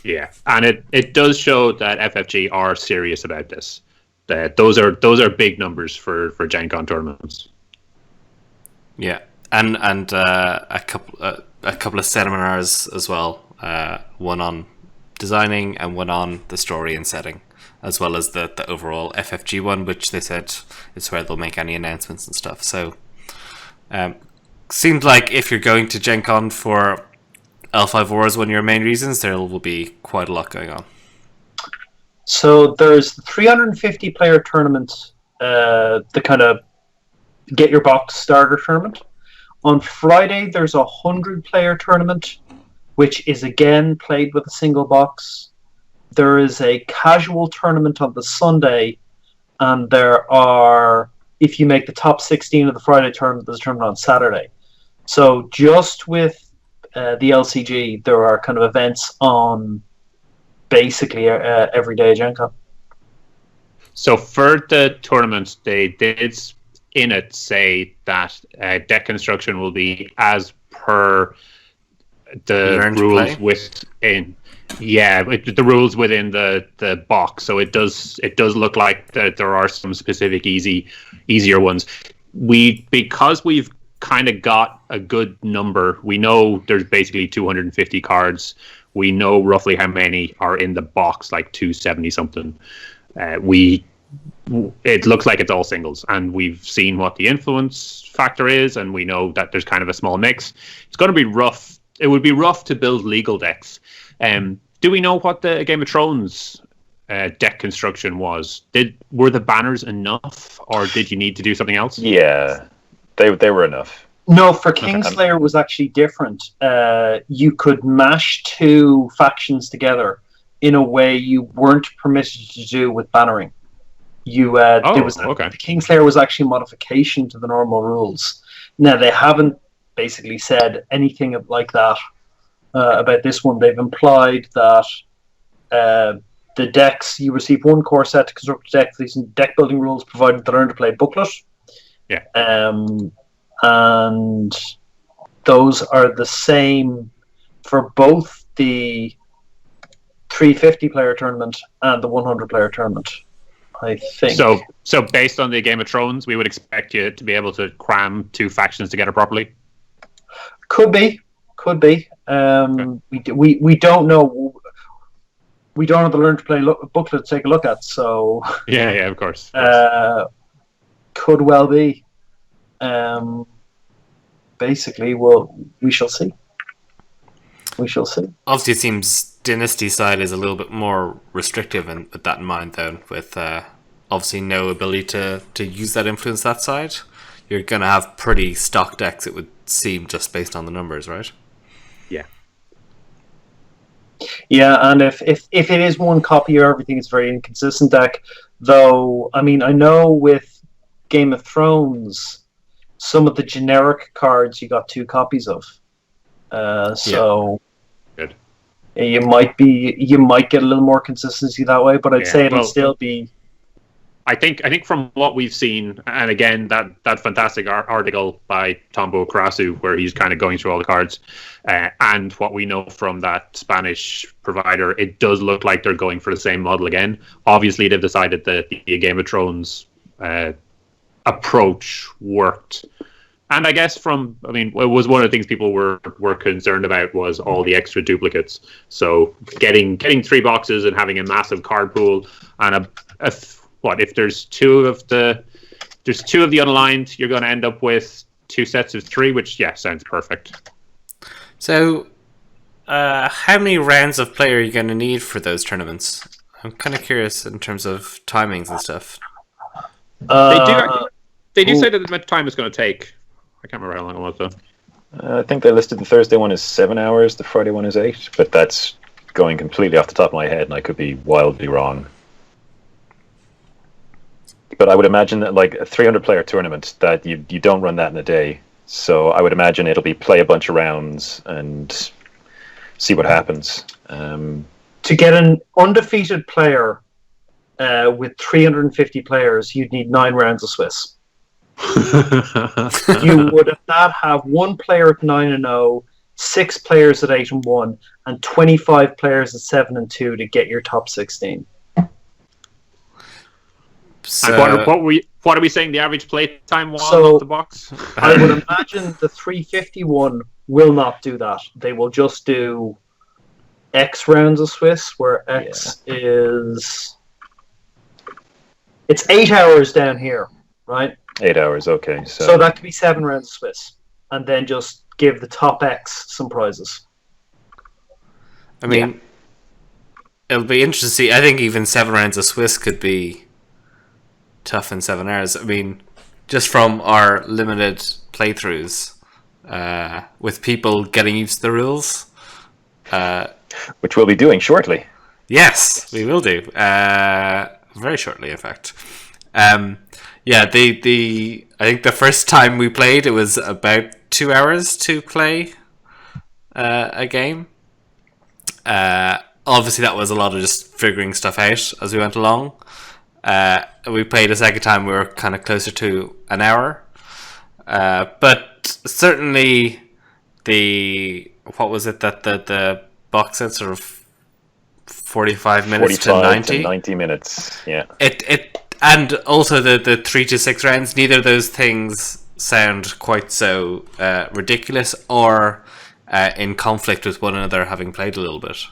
Yeah, and it does show that FFG are serious about this. That those are big numbers for Gen Con tournaments. Yeah, and a couple of seminars as well. One on designing and one on the story and setting, as well as the overall FFG one, which they said is where they'll make any announcements and stuff. So seems like if you're going to Gen Con for L5R as one of your main reasons, there will be quite a lot going on. So there's the 350 player tournament, the kind of Get Your Box starter tournament. On Friday there's a 100 player tournament, which is again played with a single box. There is a casual tournament on the Sunday, and there are, if you make the top 16 of the Friday tournament, there's a tournament on Saturday. So just with the LCG, there are kind of events on basically every day at Gen Con. So for the tournament, they did in it say that deck construction will be as per the rules within the rules within the box. So it does look like that there are some specific easier ones. Because we've kind of got a good number, we know there's basically 250 cards. We know roughly how many are in the box, like 270 something. It looks like it's all singles, and we've seen what the influence factor is, and we know that there's kind of a small mix. It's going to be rough. It would be rough to build legal decks. Do we know what the Game of Thrones deck construction was? Were the banners enough, or did you need to do something else? Yeah, they were enough. No, for Kingslayer it was actually different. You could mash two factions together in a way you weren't permitted to do with bannering. The Kingslayer was actually a modification to the normal rules. Now, they haven't basically said anything like that about this one. They've implied that the decks, you receive one core set to construct a deck for these deck building rules provided the Learn to Play booklet. Yeah. And those are the same for both the 350 player tournament and the 100 player tournament, I think. So based on the Game of Thrones, we would expect you to be able to cram two factions together properly? Could be. Okay. We don't know. We don't have the Learn to Play booklet to take a look at, so... Yeah, of course. Could well be. Basically, we shall see. Obviously, it seems Dynasty side is a little bit more restrictive, and with that in mind, though, with obviously no ability to use that influence that side, you're going to have pretty stock decks, it would seem, just based on the numbers, right? Yeah. Yeah, and if it is one copy or everything, it's a very inconsistent deck. Though, I mean, I know with Game of Thrones, some of the generic cards you got 2 copies of. So Good. you might get a little more consistency that way, but I'd say it'll still be. I think from what we've seen, and again that fantastic article by Tombo Karasu, where he's kind of going through all the cards, and what we know from that Spanish provider, it does look like they're going for the same model again. Obviously, they've decided that the Game of Thrones approach worked. And I guess it was one of the things people were concerned about was all the extra duplicates. So getting 3 boxes and having a massive card pool and if there's two of the unaligned, you're going to end up with 2 sets of 3, which sounds perfect. So, how many rounds of play are you going to need for those tournaments? I'm kind of curious in terms of timings and stuff. They do say that the amount of time it's going to take. I can't remember how long it was though. I think they listed the Thursday one as 7 hours, the Friday one is 8, but that's going completely off the top of my head, and I could be wildly wrong. But I would imagine that like a 300-player tournament, that you don't run that in a day. So I would imagine it'll be play a bunch of rounds and see what happens. To get an undefeated player with 350 players, you'd need 9 rounds of Swiss. You would at that have 1 player at 9-0, 6 players at 8-1, and 25 players at 7-2 to get your top 16. So, and what are we saying the average play time was off the box? I would imagine the 351 will not do that. They will just do X rounds of Swiss, where X is... It's 8 hours down here, right? 8 hours, okay. So that could be 7 rounds of Swiss, and then just give the top X some prizes. I mean, it'll be interesting to see. I think even 7 rounds of Swiss could be tough in 7 hours. I mean, just from our limited playthroughs, with people getting used to the rules. Which we'll be doing shortly. Yes, we will do. Very shortly, in fact. I think the first time we played, it was about 2 hours to play a game. Obviously, that was a lot of just figuring stuff out as we went along. We played a second time, we were kind of closer to an hour. But certainly, what was it that the box sets sort of 45 minutes 45 to 90? To 90 minutes, yeah. And also the 3 to 6 rounds, neither of those things sound quite so ridiculous or in conflict with one another, having played a little bit,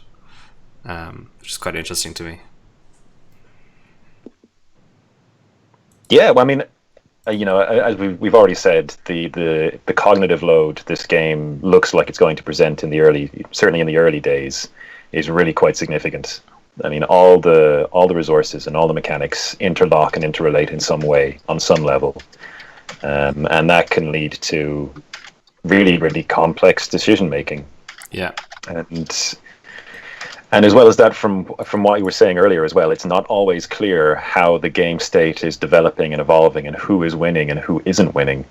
which is quite interesting to me. Yeah, well, I mean, as we've already said, the cognitive load this game looks like it's going to present certainly in the early days, is really quite significant. I mean, all the resources and all the mechanics interlock and interrelate in some way, on some level, and that can lead to really, really complex decision making. Yeah, and as well as that, from what you were saying earlier as well, it's not always clear how the game state is developing and evolving, and who is winning and who isn't winning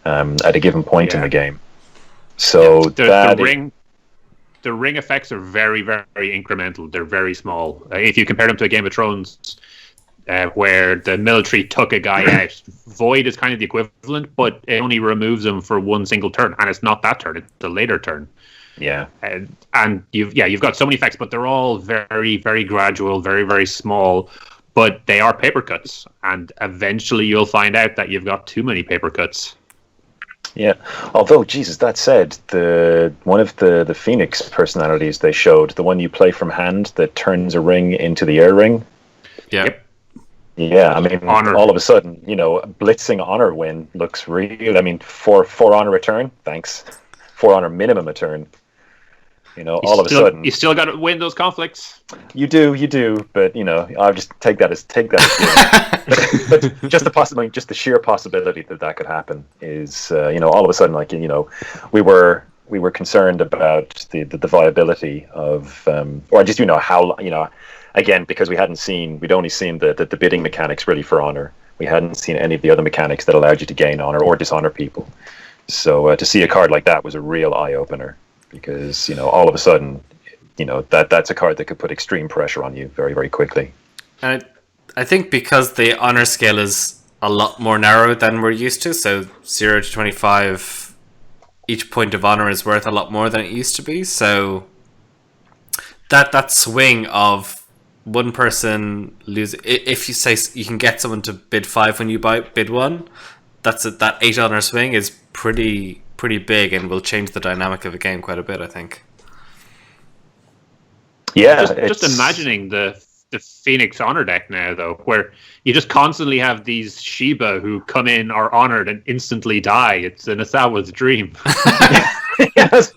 at a given point in the game. So the ring effects are very, very incremental. They're very small. If you compare them to a Game of Thrones, where the military took a guy out, Void is kind of the equivalent, but it only removes him for one single turn, and it's not that turn; it's a later turn. Yeah, and you've got so many effects, but they're all very, very gradual, very, very small. But they are paper cuts, and eventually you'll find out that you've got too many paper cuts. Yeah, although, Jesus, that said, one of the Phoenix personalities they showed, the one you play from hand that turns a ring into the air ring. Yep. Yeah, I mean, honor. All of a sudden, blitzing honor win looks real. I mean, for honor return, thanks. 4 honor minimum a turn. All of a sudden, you still got to win those conflicts. You do, but I'll just take that as but just the sheer possibility that could happen is all of a sudden, like we were concerned about the viability of or just how again, because we'd only seen the bidding mechanics really for honor, We hadn't seen any of the other mechanics that allowed you to gain honor or dishonor people. So to see a card like that was a real eye-opener, because all of a sudden, that's a card that could put extreme pressure on you very, very quickly. And I think because the honor scale is a lot more narrow than we're used to, so 0 to 25, each point of honor is worth a lot more than it used to be. So that swing of one person lose, if you say you can get someone to bid 5 when you bid 1, that 8 honor swing is pretty big and will change the dynamic of a game quite a bit, I think. Yeah, just imagining the Phoenix Honor deck now, though, where you just constantly have these Sheba who come in, are honored, and instantly die. It's an Asawa's dream. Yes.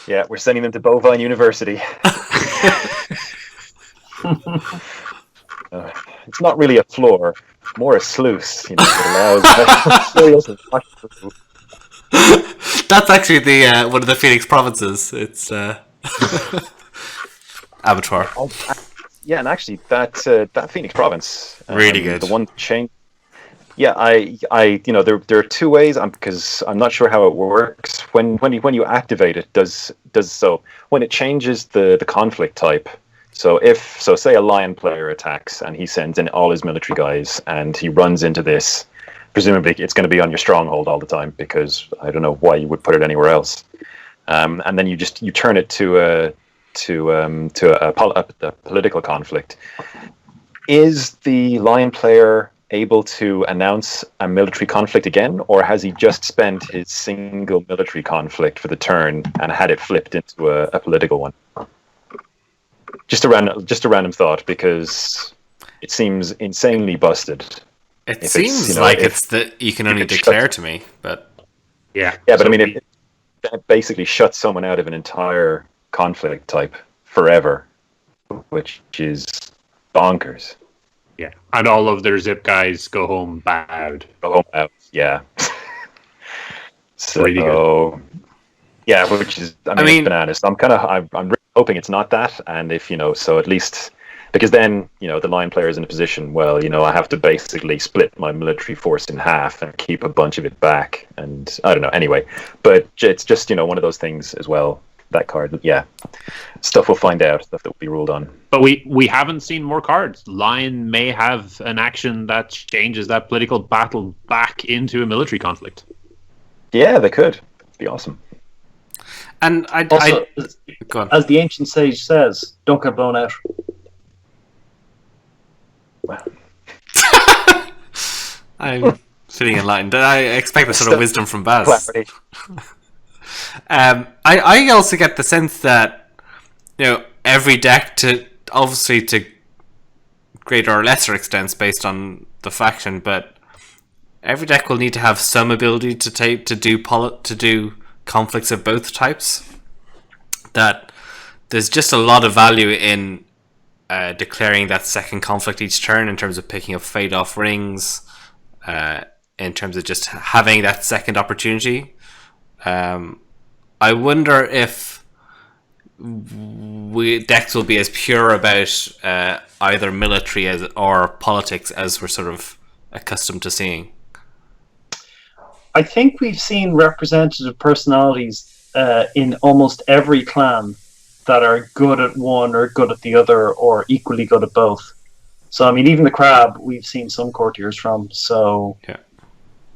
Yeah, we're sending them to Bovine University. It's not really a floor, more a sluice. That allows That's actually the one of the Phoenix provinces. It's Abattoir. Yeah, and actually that Phoenix province, really good. The one change. Yeah, there are two ways. Because I'm not sure how it works. When you activate it, does so when it changes the conflict type. So say a lion player attacks and he sends in all his military guys and he runs into this. Presumably, it's going to be on your stronghold all the time, because I don't know why you would put it anywhere else. And then you turn it to a political conflict. Is the lion player able to announce a military conflict again, or has he just spent his single military conflict for the turn and had it flipped into a political one? Just a random thought, because it seems insanely busted. It seems like it's that you can only declare to me, but yeah. But I mean, that basically shuts someone out of an entire conflict type forever, which is bonkers. Yeah, and all of their zip guys go home bowed. Yeah. So, really good. Yeah, which is, I mean, it's bananas. I'm really hoping it's not that, and if so at least, because then the lion player is in a position. Well, I have to basically split my military force in half and keep a bunch of it back, and I don't know. Anyway, but it's just one of those things as well. That card, yeah, stuff we'll find out, stuff that will be ruled on. But we haven't seen more cards. Lion may have an action that changes that political battle back into a military conflict. Yeah, they could. It'd be awesome. And Also, as the ancient sage says, don't get blown out. Wow. I'm feeling enlightened. I expect a sort of wisdom from Baz. Clarity. I also get the sense that every deck, to greater or lesser extents based on the faction, but every deck will need to have some ability to do conflicts of both types. That there's just a lot of value in declaring that second conflict each turn, in terms of picking up fade off rings, in terms of just having that second opportunity. I wonder if decks will be as pure about either military or politics as we're sort of accustomed to seeing. I think we've seen representative personalities in almost every clan that are good at one or good at the other or equally good at both. So, I mean, even the Crab, we've seen some courtiers from. So, yeah.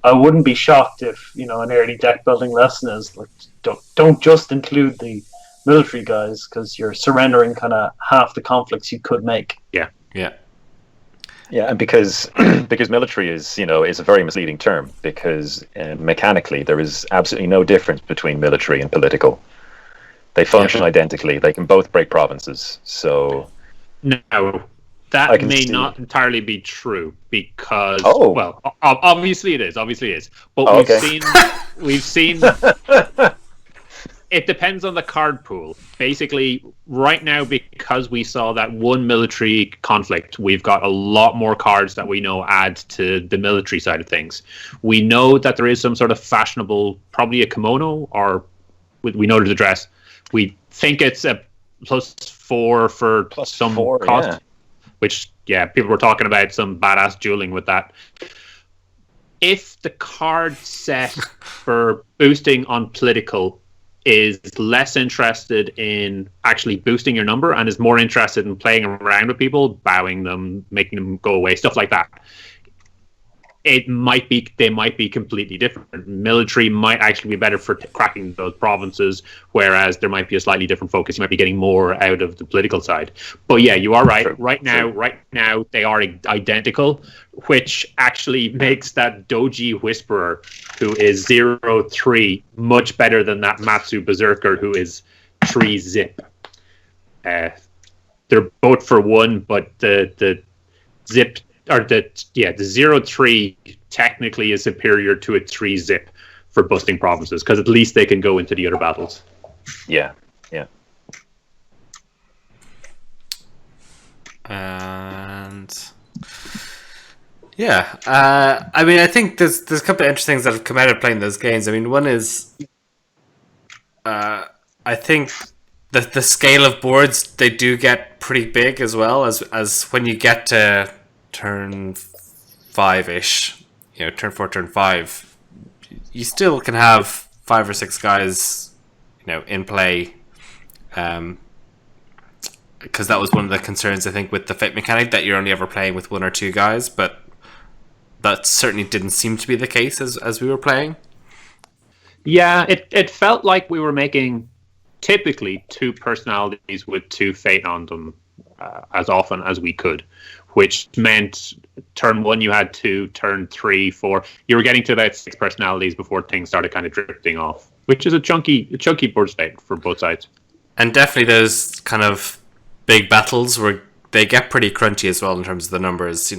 I wouldn't be shocked if an early deck building lesson is like, don't just include the military guys, because you're surrendering kind of half the conflicts you could make. Yeah. Yeah, and because military is a very misleading term, because mechanically there is absolutely no difference between military and political. They function identically. They can both break provinces. So no, that may not entirely be true, because obviously it is. But we've seen. It depends on the card pool. Basically, right now, because we saw that one military conflict, we've got a lot more cards that we know add to the military side of things. We know that there is some sort of fashionable, probably a kimono, or we know there's a dress. We think it's a +4 for some cost. Yeah. which, yeah, people were talking about some badass dueling with that. If the card set for boosting on political is less interested in actually boosting your number and is more interested in playing around with people, bowing them, making them go away, stuff like that, they might be completely different. Military might actually be better for cracking those provinces, whereas there might be a slightly different focus. You might be getting more out of the political side. But yeah, you are right. Right now they are identical, which actually makes that Doji Whisperer, who is 0-3, much better than that Matsu Berserker, who is 3 zip. They're both for 1, but the zip, or the 0-3 technically is superior to a 3 zip for busting provinces, because at least they can go into the other battles. Yeah. And yeah, I mean, I think there's a couple of interesting things that have come out of playing those games. I mean, one is, I think the scale of boards, they do get pretty big as well, as when you get to turn 5-ish, turn 4, turn 5, you still can have 5 or 6 guys, in play, because that was one of the concerns, I think, with the fate mechanic, that you're only ever playing with 1 or 2 guys, but that certainly didn't seem to be the case as we were playing. Yeah, it felt like we were making typically 2 personalities with 2 fate on them as often as we could, which meant turn 1 you had 2, turn 3, 4. You were getting to about 6 personalities before things started kind of drifting off, which is a chunky board state for both sides. And definitely those kind of big battles where they get pretty crunchy as well in terms of the numbers.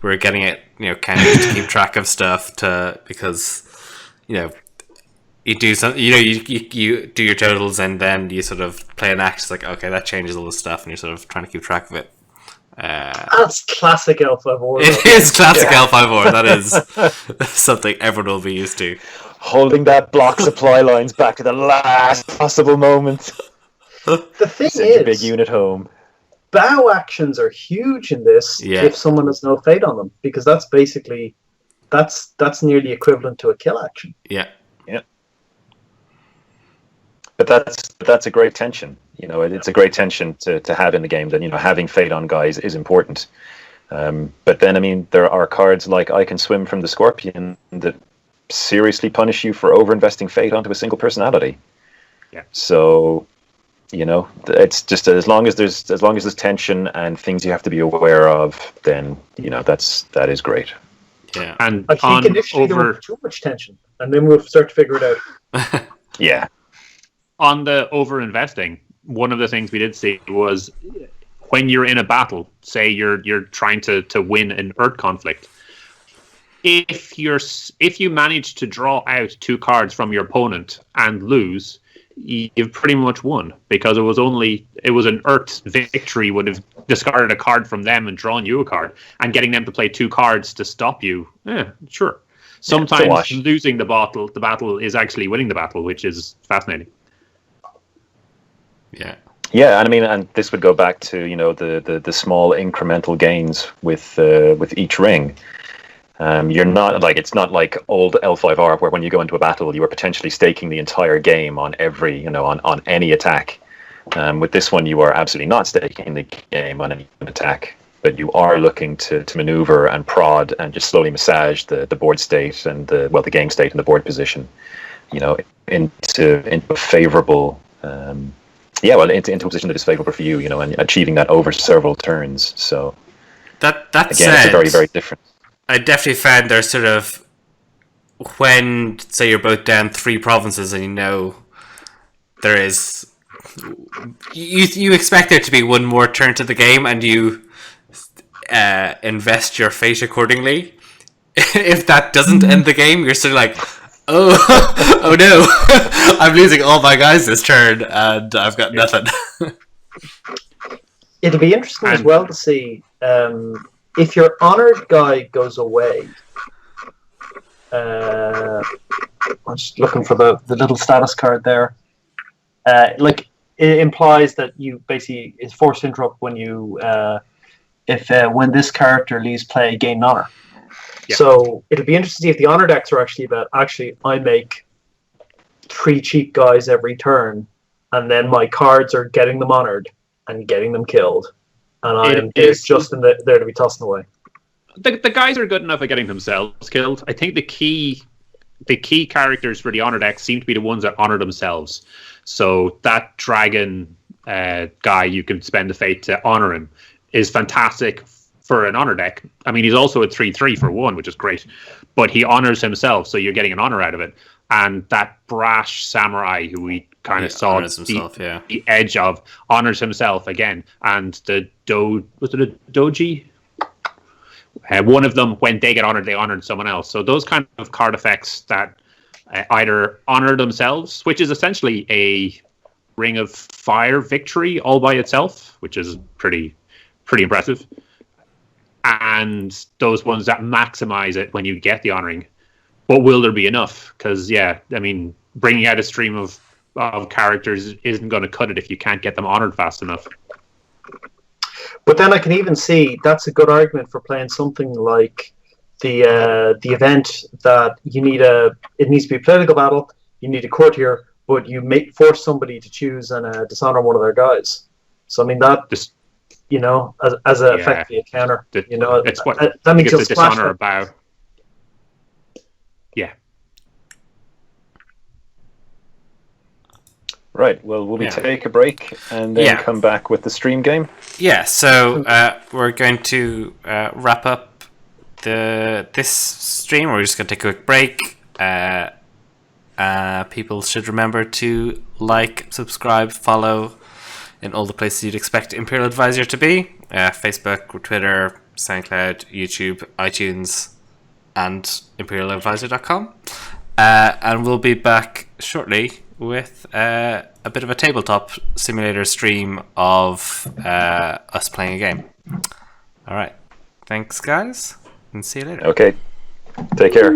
We're getting it, counted to keep track of stuff because you do some, you do your totals and then you sort of play an act. It's like, okay, that changes all the stuff, and you're sort of trying to keep track of it. That's classic L5R. It is classic L5R. That is something everyone will be used to. Holding that block supply lines back to the last possible moment. The thing Send your big is, unit home. bow actions are huge in this if someone has no fate on them, because that's basically that's nearly equivalent to a kill action. Yeah. But that's a great tension. It's a great tension to have in the game, that having fate on guys is important. But then, I mean, there are cards like I Can Swim from the Scorpion that seriously punish you for overinvesting fate onto a single personality. Yeah. So, it's just as long as there's tension and things you have to be aware of, then that is great. Yeah. And I think initially there was too much tension, and then we'll start to figure it out. Yeah. On the over-investing, one of the things we did see was when you're in a battle, say you're trying to win an Earth conflict, if you manage to draw out 2 cards from your opponent and lose, you've pretty much won, because it was an Earth victory would have discarded a card from them and drawn you a card, and getting them to play 2 cards to stop you. Yeah, sure. Sometimes losing the battle is actually winning the battle, which is fascinating. Yeah. Yeah, and I mean, and this would go back to the small incremental gains with each ring. You're not like, it's not like old L5R where when you go into a battle you are potentially staking the entire game on every on any attack. With this one, you are absolutely not staking the game on any attack, but you are looking to maneuver and prod and just slowly massage the board state and the game state and the board position, into a favorable. Into a position that is favorable for you, and achieving that over several turns. So that again, said, it's very, very different. I definitely found there's sort of, when say you're both down 3 provinces and there is, you expect there to be one more turn to the game, and you invest your fate accordingly. If that doesn't end the game, you're sort of like, oh no, I'm losing all my guys this turn, and I've got nothing. It'll be interesting as well to see if your honored guy goes away. I'm just looking for the little status card there. It implies that you basically is forced to interrupt when you if when this character leaves play, gain honor. Yeah. So it'll be interesting to see if the honor decks are actually about I make 3 cheap guys every turn, and then my cards are getting them honored and getting them killed, and I'm just there to be tossing away. The guys are good enough at getting themselves killed. I think the key characters for the honor deck seem to be the ones that honor themselves. So that dragon guy, you can spend the fate to honor him, is fantastic for an honor deck. I mean, he's also a 3/3 for 1, which is great, but he honors himself, so you're getting an honor out of it. And that brash samurai who we kind of saw the edge of honors himself again. And the doji? One of them, when they get honored, they honored someone else. So those kind of card effects that either honor themselves, which is essentially a Ring of Fire victory all by itself, which is pretty impressive. And those ones that maximize it when you get the honoring. But will there be enough? Because, I mean, bringing out a stream of characters isn't going to cut it if you can't get them honored fast enough. But then I can even see that's a good argument for playing something like the event that it needs to be a political battle, you need a courtier, but you force somebody to choose and dishonor one of their guys. So I mean that just as effectively a counter. It's what that means you'll dishonor about. Yeah. Right. Well, will we take a break and then come back with the stream game? Yeah. So we're going to wrap up this stream. We're just going to take a quick break. People should remember to like, subscribe, follow in all the places you'd expect Imperial Advisor to be. Facebook, Twitter, SoundCloud, YouTube, iTunes, and ImperialAdvisor.com. And we'll be back shortly with a bit of a tabletop simulator stream of us playing a game. All right. Thanks, guys, and see you later. Okay. Take care.